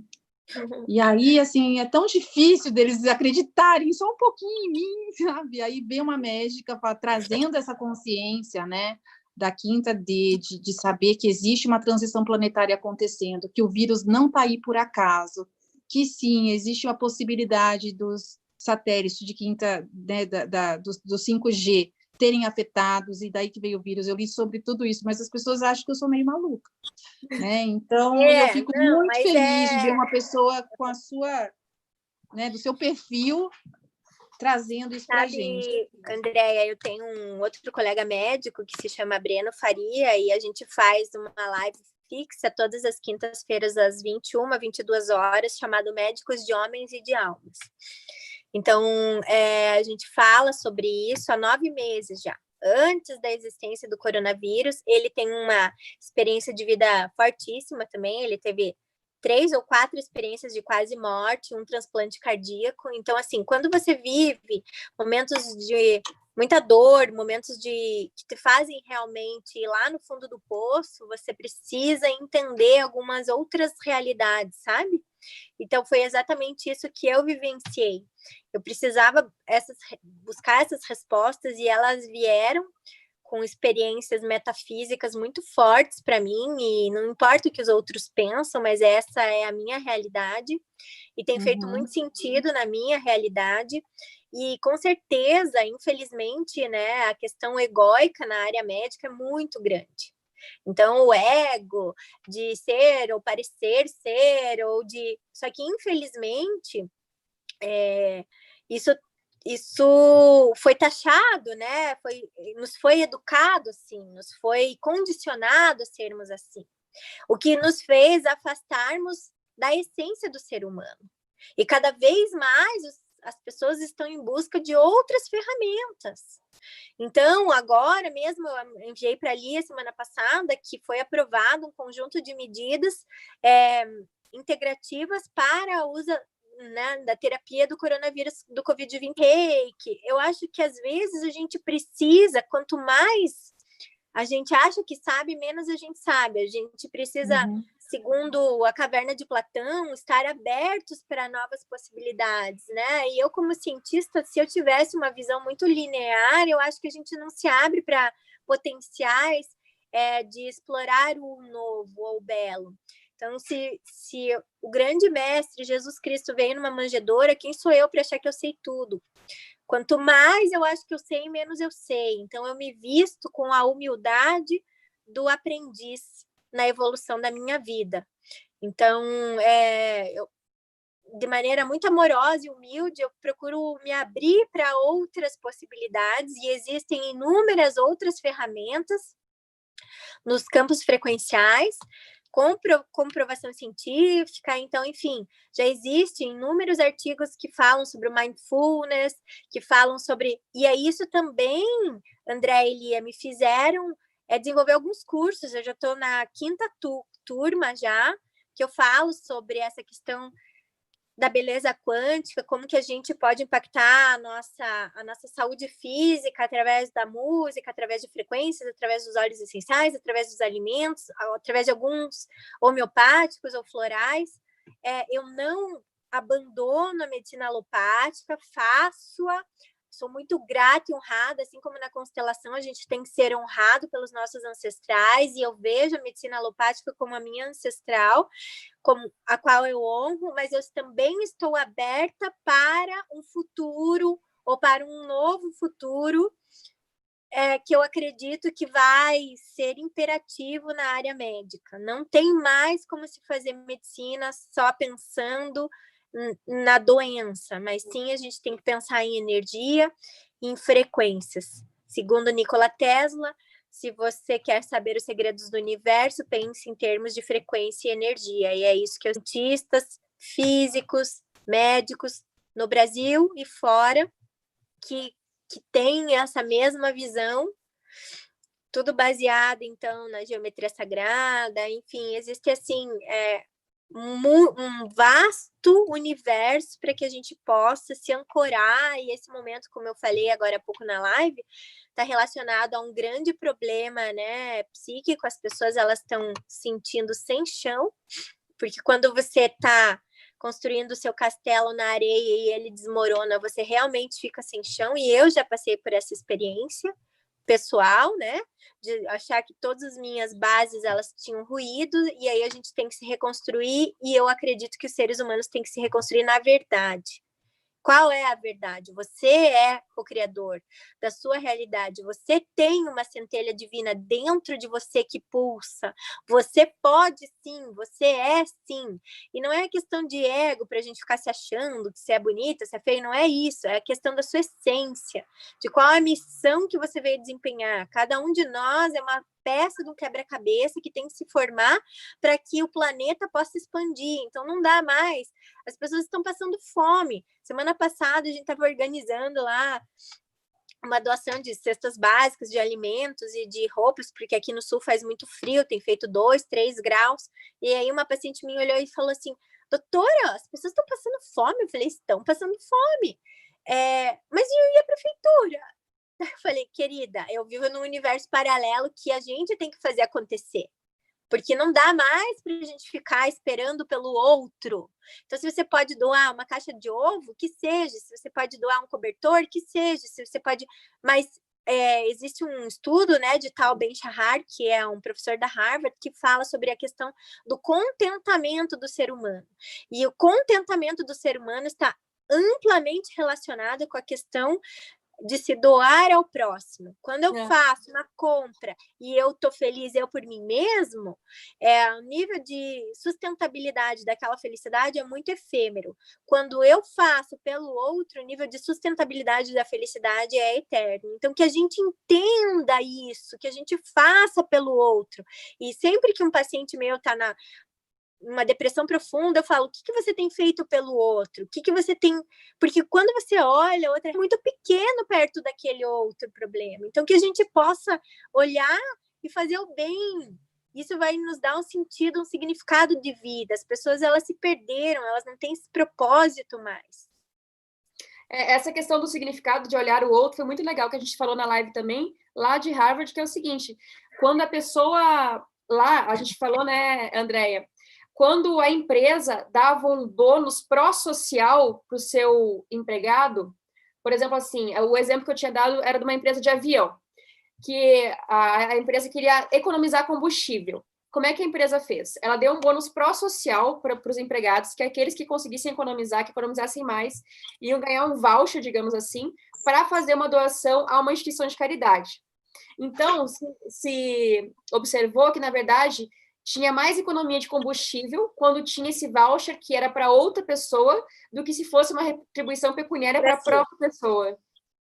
E aí, assim, é tão difícil deles acreditarem só um pouquinho em mim, sabe? Aí vem uma médica trazendo essa consciência, né? Da quinta de saber que existe uma transição planetária acontecendo, que o vírus não está aí por acaso, que sim, existe uma possibilidade dos satélites de quinta, né, do 5G terem afetados, e daí que veio o vírus. Eu li sobre tudo isso, mas as pessoas acham que eu sou meio maluca, né? Então, eu fico muito feliz de ver uma pessoa com a sua, né, do seu perfil, trazendo isso para a gente. Andréia, eu tenho um outro colega médico que se chama Breno Faria, e a gente faz uma live fixa todas as quintas-feiras às 21, 22 horas, chamado Médicos de Homens e de Almas. Então, a gente fala sobre isso há 9 meses já. Antes da existência do coronavírus, ele tem uma experiência de vida fortíssima também, ele teve 3 ou 4 experiências de quase morte, um transplante cardíaco. Então, assim, quando você vive momentos de muita dor, momentos que te fazem realmente ir lá no fundo do poço, você precisa entender algumas outras realidades, sabe? Então, foi exatamente isso que eu vivenciei. Eu precisava buscar essas respostas e elas vieram com experiências metafísicas muito fortes para mim, e não importa o que os outros pensam, mas essa é a minha realidade, e tem feito muito sentido na minha realidade, e com certeza, infelizmente, né, a questão egóica na área médica é muito grande. Então, o ego de ser ou parecer ser, só que, infelizmente, isso foi taxado, né? Nos foi educado assim, nos foi condicionado a sermos assim, o que nos fez afastarmos da essência do ser humano. E cada vez mais as pessoas estão em busca de outras ferramentas. Então, agora mesmo, eu enviei para a Lia semana passada que foi aprovado um conjunto de medidas integrativas para o uso, né, da terapia do coronavírus, do Covid-20. Reiki. Eu acho que às vezes a gente precisa, quanto mais a gente acha que sabe, menos a gente sabe. A gente precisa, segundo a caverna de Platão, estar abertos para novas possibilidades, né? E eu, como cientista, se eu tivesse uma visão muito linear, eu acho que a gente não se abre para potenciais de explorar o novo ou o belo. Então, se o grande mestre Jesus Cristo veio numa manjedoura, quem sou eu para achar que eu sei tudo? Quanto mais eu acho que eu sei, menos eu sei. Então, eu me visto com a humildade do aprendiz na evolução da minha vida. Então, de maneira muito amorosa e humilde, eu procuro me abrir para outras possibilidades, e existem inúmeras outras ferramentas nos campos frequenciais, com comprovação científica. Então, enfim, já existem inúmeros artigos que falam sobre o mindfulness, que falam sobre... E é isso também, André e Elia, me fizeram desenvolver alguns cursos. Eu já estou na 5ª turma já, que eu falo sobre essa questão da beleza quântica, como que a gente pode impactar a nossa saúde física através da música, através de frequências, através dos óleos essenciais, através dos alimentos, através de alguns homeopáticos ou florais. Eu não abandono a medicina alopática, faço-a, sou muito grata e honrada, assim como na constelação a gente tem que ser honrado pelos nossos ancestrais, e eu vejo a medicina alopática como a minha ancestral, como a qual eu honro, mas eu também estou aberta para um futuro, ou para um novo futuro, que eu acredito que vai ser imperativo na área médica. Não tem mais como se fazer medicina só pensando na doença, mas sim a gente tem que pensar em energia e em frequências. Segundo Nikola Tesla, se você quer saber os segredos do universo, pense em termos de frequência e energia. E é isso que os cientistas, físicos, médicos no Brasil e fora que têm essa mesma visão, tudo baseado, então, na geometria sagrada. Enfim, existe, assim, um vasto universo para que a gente possa se ancorar, e esse momento, como eu falei agora há pouco na live, está relacionado a um grande problema, né, psíquico. As pessoas, elas estão sentindo sem chão, porque quando você está construindo o seu castelo na areia e ele desmorona, você realmente fica sem chão, e eu já passei por essa experiência pessoal, né, de achar que todas as minhas bases, elas tinham ruído, e aí a gente tem que se reconstruir, e eu acredito que os seres humanos têm que se reconstruir na verdade. Qual é a verdade? Você é o criador da sua realidade. Você tem uma centelha divina dentro de você que pulsa. Você pode sim, você é sim. E não é questão de ego para a gente ficar se achando que você é bonita, você é feio. Não é isso. É a questão da sua essência, de qual é a missão que você veio desempenhar. Cada um de nós é uma peça de um quebra-cabeça que tem que se formar para que o planeta possa expandir. Então, não dá mais. As pessoas estão passando fome. Semana passada, a gente estava organizando lá uma doação de cestas básicas, de alimentos e de roupas, porque aqui no sul faz muito frio, tem feito 2, 3 graus. E aí uma paciente minha olhou e falou assim: doutora, as pessoas estão passando fome. Eu falei: estão passando fome. Mas e a prefeitura? Eu falei: querida, eu vivo num universo paralelo que a gente tem que fazer acontecer. Porque não dá mais para a gente ficar esperando pelo outro. Então, se você pode doar uma caixa de ovo, que seja. Se você pode doar um cobertor, que seja. Se você pode... Mas existe um estudo, né, de Tal Ben-Shahar, que é um professor da Harvard, que fala sobre a questão do contentamento do ser humano. E o contentamento do ser humano está amplamente relacionado com a questão de se doar ao próximo. Quando eu faço uma compra e eu tô feliz, eu por mim mesmo, o nível de sustentabilidade daquela felicidade é muito efêmero. Quando eu faço pelo outro, o nível de sustentabilidade da felicidade é eterno. Então, que a gente entenda isso, que a gente faça pelo outro. E sempre que um paciente meu tá uma depressão profunda, eu falo: o que você tem feito pelo outro? O que você tem... Porque quando você olha, o outro é muito pequeno perto daquele outro problema. Então, que a gente possa olhar e fazer o bem. Isso vai nos dar um sentido, um significado de vida. As pessoas, elas se perderam, elas não têm esse propósito mais. Essa questão do significado de olhar o outro foi muito legal, que a gente falou na live também, lá de Harvard, que é o seguinte: quando a pessoa... Lá, a gente falou, né, Andréia? Quando a empresa dava um bônus pró-social para o seu empregado, por exemplo, assim, o exemplo que eu tinha dado era de uma empresa de avião, que a empresa queria economizar combustível. como é que a empresa fez? Ela deu um bônus pró-social para os empregados, que aqueles que conseguissem economizar, que economizassem mais, iam ganhar um voucher, digamos assim, para fazer uma doação a uma instituição de caridade. Então, se observou que, na verdade, tinha mais economia de combustível quando tinha esse voucher que era para outra pessoa do que se fosse uma retribuição pecuniária para a própria pessoa,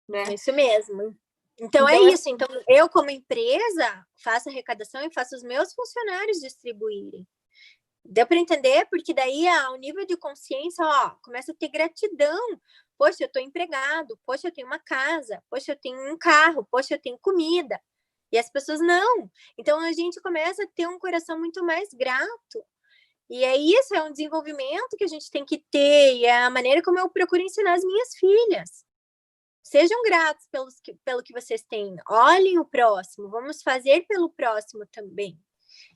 né? Isso mesmo. Então é isso. Então, eu, como empresa, faço arrecadação e faço os meus funcionários distribuírem. Deu para entender? Porque daí o nível de consciência, começa a ter gratidão. Poxa, eu estou empregado. Poxa, eu tenho uma casa. Poxa, eu tenho um carro. Poxa, eu tenho comida. E as pessoas não. Então, a gente começa a ter um coração muito mais grato. E isso é um desenvolvimento que a gente tem que ter. E é a maneira como eu procuro ensinar as minhas filhas. Sejam gratos pelo que vocês têm. Olhem o próximo. Vamos fazer pelo próximo também.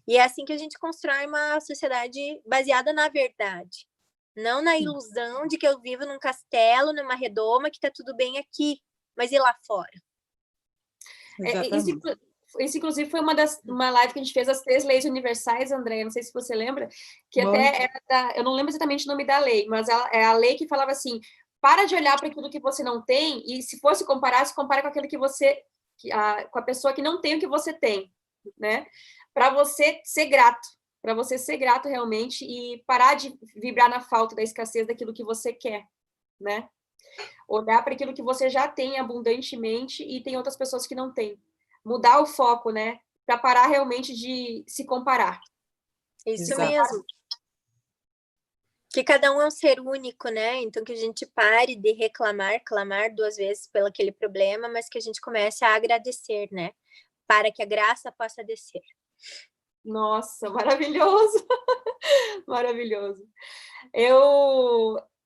E é assim que a gente constrói uma sociedade baseada na verdade. Não na ilusão de que eu vivo num castelo, numa redoma, que está tudo bem aqui. Mas e lá fora? Isso, inclusive, foi uma live que a gente fez, as 3 leis universais, Andréia, não sei se você lembra, que até era eu não lembro exatamente o nome da lei, mas é a lei que falava assim, para de olhar para aquilo que você não tem, e se fosse comparar, se compara com aquilo que você, com a pessoa que não tem o que você tem, né? Para você ser grato realmente e parar de vibrar na falta, da escassez daquilo que você quer, né? Olhar para aquilo que você já tem abundantemente e tem outras pessoas que não têm. Mudar o foco, né? Para parar realmente de se comparar. Isso mesmo. Que cada um é um ser único, né? Então que a gente pare de clamar 2 vezes pelo aquele problema, mas que a gente comece a agradecer, né? Para que a graça possa descer. Nossa, maravilhoso! Maravilhoso.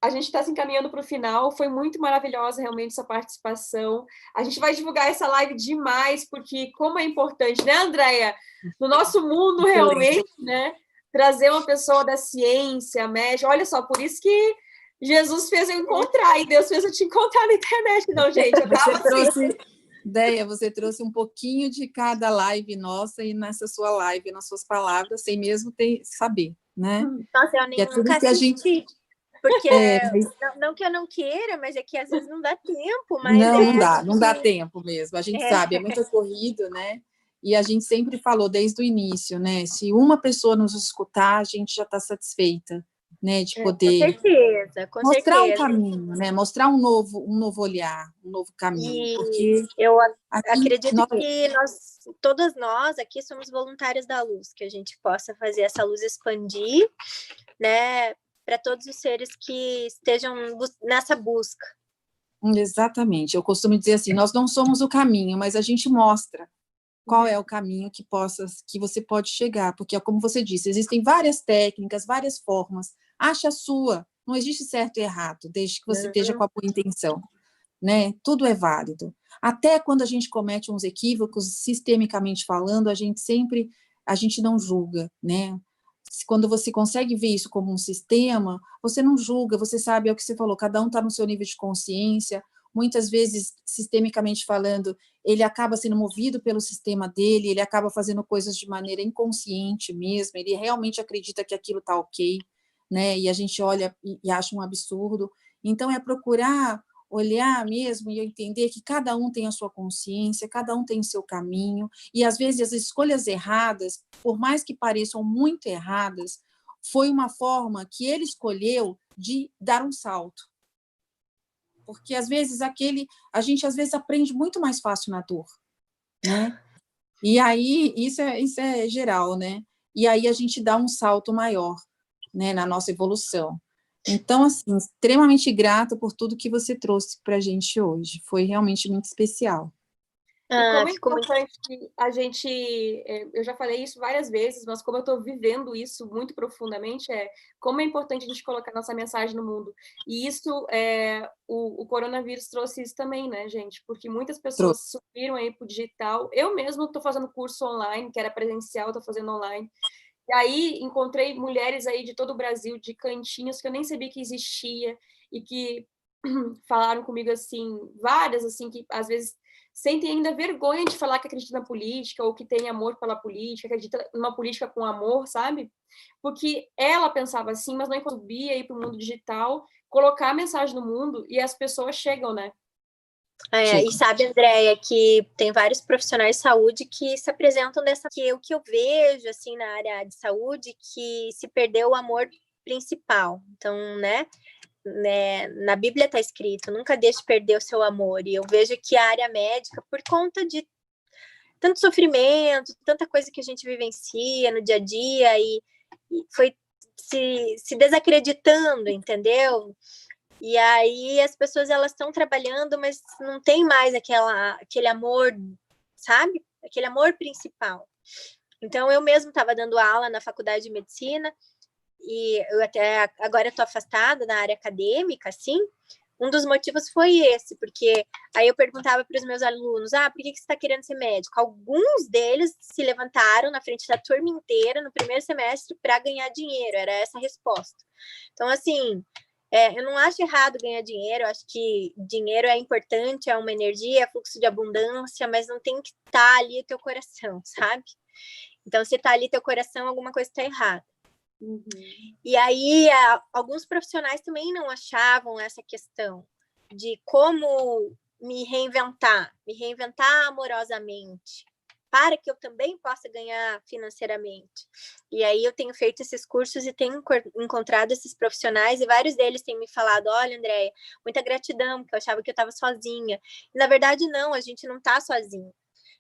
A gente está se encaminhando para o final, foi muito maravilhosa realmente sua participação. A gente vai divulgar essa live demais, porque como é importante, né, Andréia? No nosso mundo, realmente, né? Trazer uma pessoa da ciência, médica. Olha só, por isso que Jesus fez eu encontrar, e Deus fez eu te encontrar na internet. Não, gente, eu tava assim... Déia, você trouxe um pouquinho de cada live nossa e nessa sua live, nas suas palavras, sem mesmo saber, né? Nossa, eu nem nunca assisti. Porque, não que eu não queira, mas é que às vezes não dá tempo. Mas não dá tempo mesmo. A gente sabe, é muito corrido, né? E a gente sempre falou desde o início, né? Se uma pessoa nos escutar, a gente já está satisfeita, né? De poder com mostrar certeza. um caminho, né? Mostrar um novo olhar, um novo caminho. E porque eu acredito que todas nós aqui somos voluntárias da luz, que a gente possa fazer essa luz expandir, né? Para todos os seres que estejam nessa busca. Exatamente. Eu costumo dizer assim, nós não somos o caminho, mas a gente mostra qual é o caminho que você pode chegar, porque, como você disse, existem várias técnicas, várias formas. Acha a sua. Não existe certo e errado, desde que você esteja com a boa intenção, né? Tudo é válido. Até quando a gente comete uns equívocos, sistemicamente falando, a gente não julga, né? Quando você consegue ver isso como um sistema, você não julga, você sabe, é o que você falou, cada um está no seu nível de consciência, muitas vezes, sistemicamente falando, ele acaba sendo movido pelo sistema dele, ele acaba fazendo coisas de maneira inconsciente mesmo, ele realmente acredita que aquilo está ok, né? E a gente olha e acha um absurdo. Então, é procurar olhar mesmo e entender que cada um tem a sua consciência, cada um tem o seu caminho, e às vezes as escolhas erradas, por mais que pareçam muito erradas, foi uma forma que ele escolheu de dar um salto. Porque às vezes a gente às vezes aprende muito mais fácil na dor, né? E aí isso é geral, né? E aí a gente dá um salto maior, né, na nossa evolução. Então, assim, extremamente grata por tudo que você trouxe para a gente hoje. Foi realmente muito especial. E como é importante a gente... Eu já falei isso várias vezes, mas como eu estou vivendo isso muito profundamente, como é importante a gente colocar nossa mensagem no mundo. E isso, o coronavírus trouxe isso também, né, gente? Porque muitas pessoas subiram aí para o digital. Eu mesmo estou fazendo curso online, que era presencial, estou fazendo online. E aí encontrei mulheres aí de todo o Brasil, de cantinhos que eu nem sabia que existia, e que falaram comigo, assim, várias, assim, que às vezes sentem ainda vergonha de falar que acredita na política, ou que tem amor pela política, acredita numa política com amor, sabe? Porque ela pensava assim, mas não conseguia ir para o mundo digital, colocar a mensagem no mundo, e as pessoas chegam, né? E sabe, Andréia, que tem vários profissionais de saúde que se apresentam dessa... que o que eu vejo, assim, na área de saúde, que se perdeu o amor principal. Então, né, na Bíblia está escrito, nunca deixe perder o seu amor. E eu vejo que a área médica, por conta de tanto sofrimento, tanta coisa que a gente vivencia no dia a dia, e foi se desacreditando, entendeu? E aí as pessoas, elas estão trabalhando, mas não tem mais aquele amor, sabe? Aquele amor principal. Então, eu mesmo estava dando aula na faculdade de medicina, e eu até agora estou afastada da área acadêmica, assim. Um dos motivos foi esse, porque aí eu perguntava para os meus alunos, por que você está querendo ser médico? Alguns deles se levantaram na frente da turma inteira no primeiro semestre para ganhar dinheiro, era essa a resposta. Então, assim, eu não acho errado ganhar dinheiro, eu acho que dinheiro é importante, é uma energia, é fluxo de abundância, mas não tem que estar ali o teu coração, sabe? Então, se está ali teu coração, alguma coisa está errada. Uhum. E aí, alguns profissionais também não achavam essa questão de como me reinventar amorosamente, para que eu também possa ganhar financeiramente. E aí eu tenho feito esses cursos e tenho encontrado esses profissionais, e vários deles têm me falado, olha, Andréia, muita gratidão, porque eu achava que eu estava sozinha. E, na verdade, não, a gente não está sozinho.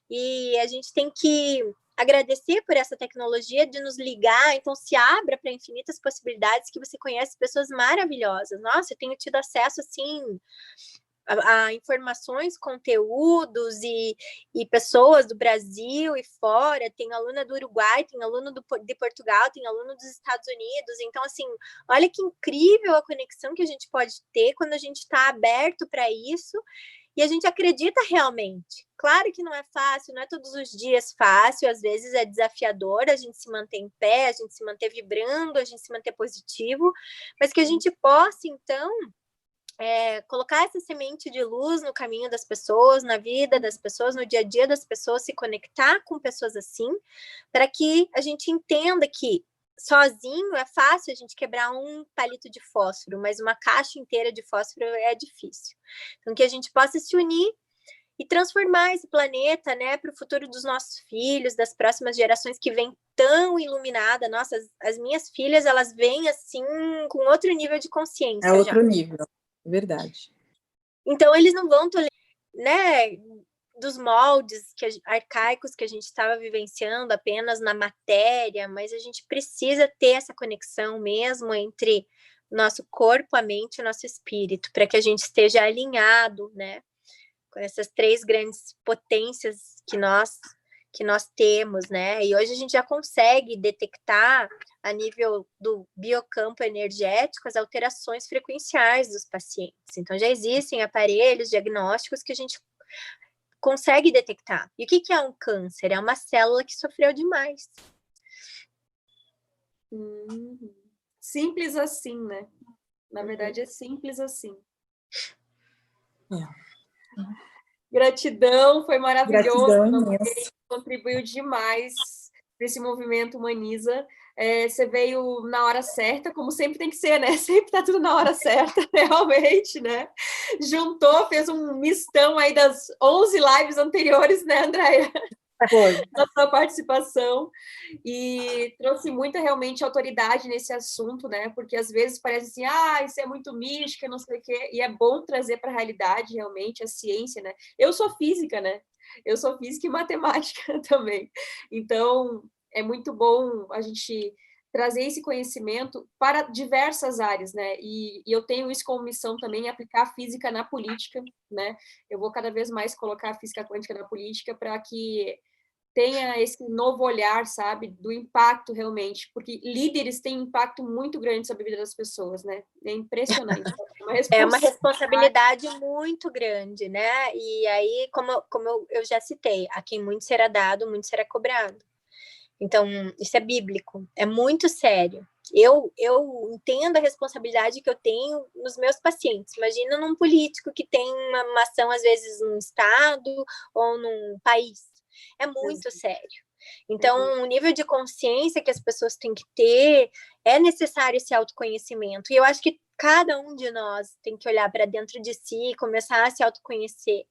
E a gente tem que agradecer por essa tecnologia de nos ligar, então se abra para infinitas possibilidades, que você conhece pessoas maravilhosas. Nossa, eu tenho tido acesso, assim, a informações, conteúdos e pessoas do Brasil e fora. Tem aluna do Uruguai, tem aluno de Portugal, tem aluno dos Estados Unidos. Então, assim, olha que incrível a conexão que a gente pode ter quando a gente está aberto para isso. E a gente acredita realmente. Claro que não é fácil, não é todos os dias fácil, às vezes é desafiador a gente se manter em pé, a gente se manter vibrando, a gente se manter positivo, mas que a gente possa, então, colocar essa semente de luz no caminho das pessoas, na vida das pessoas, no dia a dia das pessoas, se conectar com pessoas assim, para que a gente entenda que sozinho é fácil a gente quebrar um palito de fósforo, mas uma caixa inteira de fósforo é difícil. Então, que a gente possa se unir e transformar esse planeta, né, para o futuro dos nossos filhos, das próximas gerações que vêm tão iluminada. Nossa, as minhas filhas, elas vêm assim com outro nível de consciência. É outro nível, verdade. Então, eles não vão tolerar, né, dos moldes arcaicos que a gente estava vivenciando apenas na matéria, mas a gente precisa ter essa conexão mesmo entre nosso corpo, a mente e o nosso espírito, para que a gente esteja alinhado, né, com essas três grandes potências que nós temos, né? E hoje a gente já consegue detectar, a nível do biocampo energético, as alterações frequenciais dos pacientes. Então, já existem aparelhos diagnósticos que a gente consegue detectar. E o que é um câncer? É uma célula que sofreu demais. Simples assim, né? Na verdade, é simples assim. Gratidão, foi maravilhoso. Contribuiu demais para esse movimento Humaniza. Você veio na hora certa, como sempre tem que ser, né? Sempre tá tudo na hora certa, realmente, né? Juntou, fez um mistão aí das 11 lives anteriores, né, Andréia? Foi. Da sua participação, e trouxe muita, realmente, autoridade nesse assunto, né? Porque às vezes parece assim, isso é muito mística, não sei o quê, e é bom trazer para a realidade, realmente, a ciência, né? Eu sou física, né? Eu sou física e matemática também. Então, é muito bom a gente trazer esse conhecimento para diversas áreas, né? E eu tenho isso como missão também, aplicar a física na política, né? Eu vou cada vez mais colocar a física quântica na política para que tenha esse novo olhar, sabe, do impacto realmente, porque líderes têm um impacto muito grande sobre a vida das pessoas, né? É impressionante. É uma responsabilidade muito grande, né? E aí, como eu já citei, a quem muito será dado, muito será cobrado. Então, isso é bíblico, é muito sério. Eu entendo a responsabilidade que eu tenho nos meus pacientes. Imagina num político que tem uma ação, às vezes, num estado ou num país. É muito sério. Então, o nível de consciência que as pessoas têm que ter, é necessário esse autoconhecimento. E eu acho que cada um de nós tem que olhar para dentro de si e começar a se autoconhecer.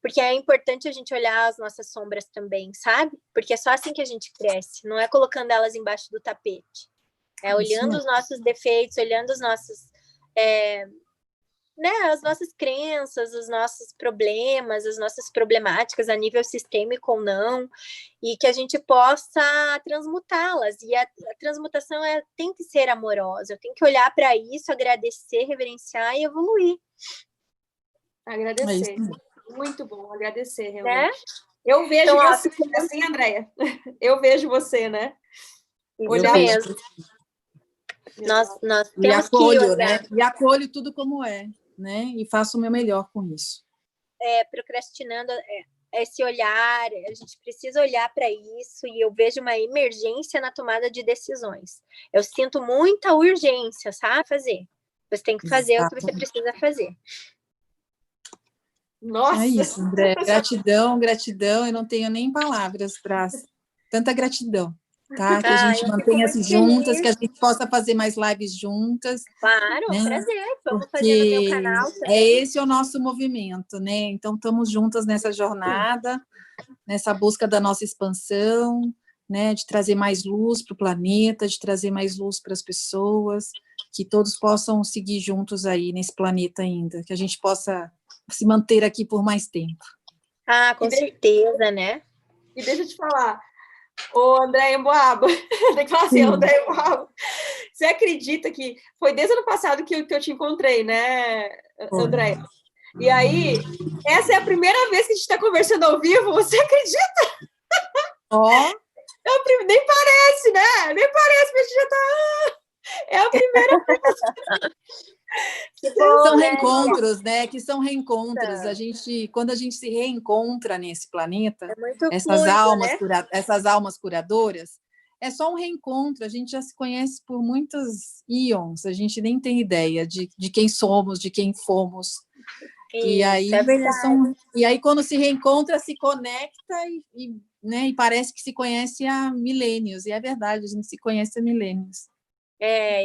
Porque é importante a gente olhar as nossas sombras também, sabe? Porque é só assim que a gente cresce, não é colocando elas embaixo do tapete. É olhando os nossos defeitos, olhando os nossos, as nossas crenças, os nossos problemas, as nossas problemáticas a nível sistêmico ou não, e que a gente possa transmutá-las. E a transmutação tem que ser amorosa, eu tenho que olhar para isso, agradecer, reverenciar e evoluir. Agradecer. Muito bom, agradecer, realmente. Né? Eu vejo então, você, assim, Andréia. Eu vejo você, né? Olhar mesmo. Nós temos acolho, que olhar. Né? E acolho tudo como é, né? E faço o meu melhor com isso. Procrastinando esse olhar, a gente precisa olhar para isso, e eu vejo uma emergência na tomada de decisões. Eu sinto muita urgência, sabe? Fazer. Você tem que fazer o que você precisa fazer. Nossa! É isso, André. Gratidão, eu não tenho nem palavras para tanta gratidão, tá? Que a gente mantenha-se juntas, que a gente possa fazer mais lives juntas. Claro, né? Prazer, vamos fazer no meu canal também. Esse é o nosso movimento, né? Então, estamos juntas nessa jornada, nessa busca da nossa expansão, né? De trazer mais luz para o planeta, de trazer mais luz para as pessoas, que todos possam seguir juntos aí nesse planeta ainda, que a gente possa se manter aqui por mais tempo. Com certeza, né? E deixa eu te falar, ô Andréia Emboaba, tem que falar assim, Andréia Emboaba, você acredita que foi desde o ano passado que eu te encontrei, né, Andréia? E aí, essa é a primeira vez que a gente está conversando ao vivo, você acredita? Nem parece, né? Nem parece, mas a gente já está... É a primeira vez. São reencontros, né? Que são reencontros. Quando a gente se reencontra nesse planeta, essas almas curadoras, é só um reencontro. A gente já se conhece por muitos íons, a gente nem tem ideia de quem somos, de quem fomos. E aí, quando se reencontra, se conecta né, e parece que se conhece há milênios. E é verdade, a gente se conhece há milênios.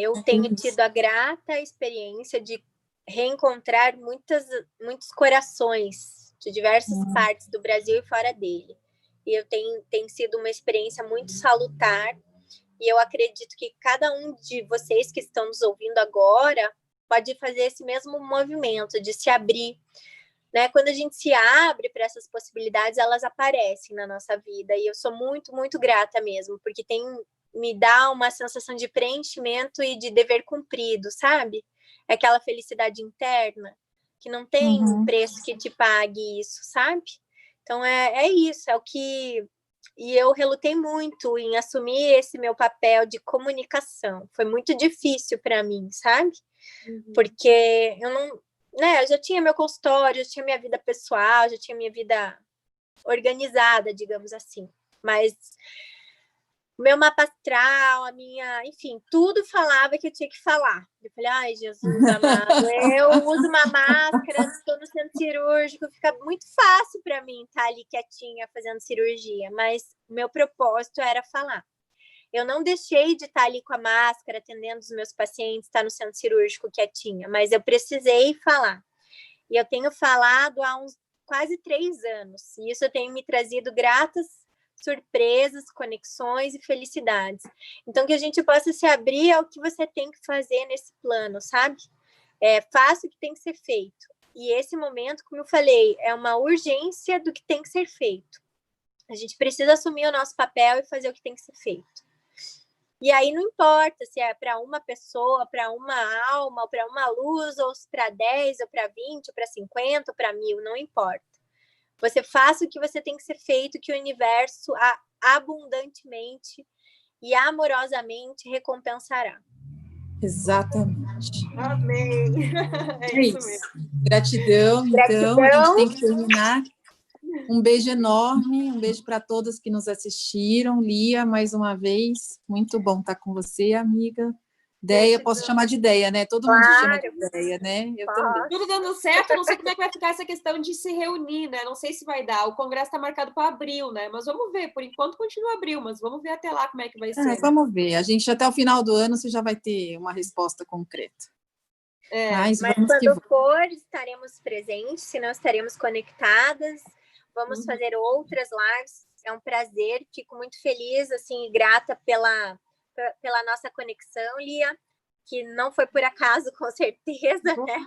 Eu tenho tido a grata experiência de reencontrar muitos corações de diversas partes do Brasil e fora dele. E tem sido uma experiência muito salutar, e eu acredito que cada um de vocês que estão nos ouvindo agora pode fazer esse mesmo movimento de se abrir, né? Quando a gente se abre para essas possibilidades, elas aparecem na nossa vida, e eu sou muito, muito grata mesmo, porque me dá uma sensação de preenchimento e de dever cumprido, sabe? É aquela felicidade interna que não tem preço que te pague isso, sabe? Então, é isso, é o que... E eu relutei muito em assumir esse meu papel de comunicação. Foi muito difícil para mim, sabe? Porque eu não... né, eu já tinha meu consultório, já tinha minha vida pessoal, já tinha minha vida organizada, digamos assim. Mas... o meu mapa astral, enfim, tudo falava que eu tinha que falar. Eu falei, ai, Jesus amado, eu uso uma máscara, estou no centro cirúrgico, fica muito fácil para mim estar ali quietinha fazendo cirurgia, mas o meu propósito era falar. Eu não deixei de estar ali com a máscara, atendendo os meus pacientes, estar no centro cirúrgico quietinha, mas eu precisei falar. E eu tenho falado há uns quase 3 anos, e isso eu tenho me trazido gratas surpresas, conexões e felicidades. Então, que a gente possa se abrir ao que você tem que fazer nesse plano, sabe? Faça o que tem que ser feito. E esse momento, como eu falei, é uma urgência do que tem que ser feito. A gente precisa assumir o nosso papel e fazer o que tem que ser feito. E aí não importa se é para uma pessoa, para uma alma, ou para uma luz, ou para 10, ou para 20, ou para 50, ou para 1000, não importa. Você faça o que você tem que ser feito, que o universo abundantemente e amorosamente recompensará. Exatamente. Amém. É isso mesmo. Gratidão, então, a gente tem que terminar. Um beijo enorme, um beijo para todas que nos assistiram. Lia, mais uma vez, muito bom estar com você, amiga. Deia, posso chamar de Deia, né? Todo mundo chama de Deia, né? Eu também. Tudo dando certo, eu não sei como é que vai ficar essa questão de se reunir, né? Não sei se vai dar. O congresso está marcado para abril, né? Mas vamos ver. Por enquanto continua abril, mas vamos ver até lá como é que vai ser. Vamos ver. A gente até o final do ano você já vai ter uma resposta concreta. Mas quando for, estaremos presentes, se não estaremos conectadas. Vamos fazer outras lives. É um prazer. Fico muito feliz, assim, e grata pela nossa conexão, Lia, que não foi por acaso, com certeza, né?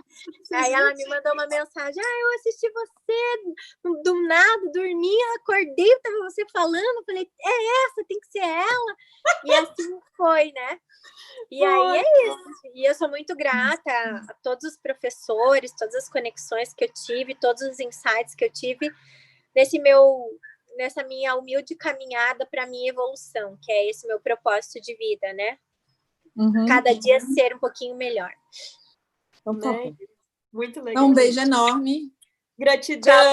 Aí ela me mandou uma mensagem, eu assisti você do nada, dormi, acordei, estava você falando, falei, é essa, tem que ser ela, e assim foi, né? E aí é isso, e eu sou muito grata a todos os professores, todas as conexões que eu tive, todos os insights que eu tive nessa minha humilde caminhada para a minha evolução, que é esse meu propósito de vida, né? Cada dia ser um pouquinho melhor. Então, tá bom. Muito legal. Um beijo enorme. Gratidão.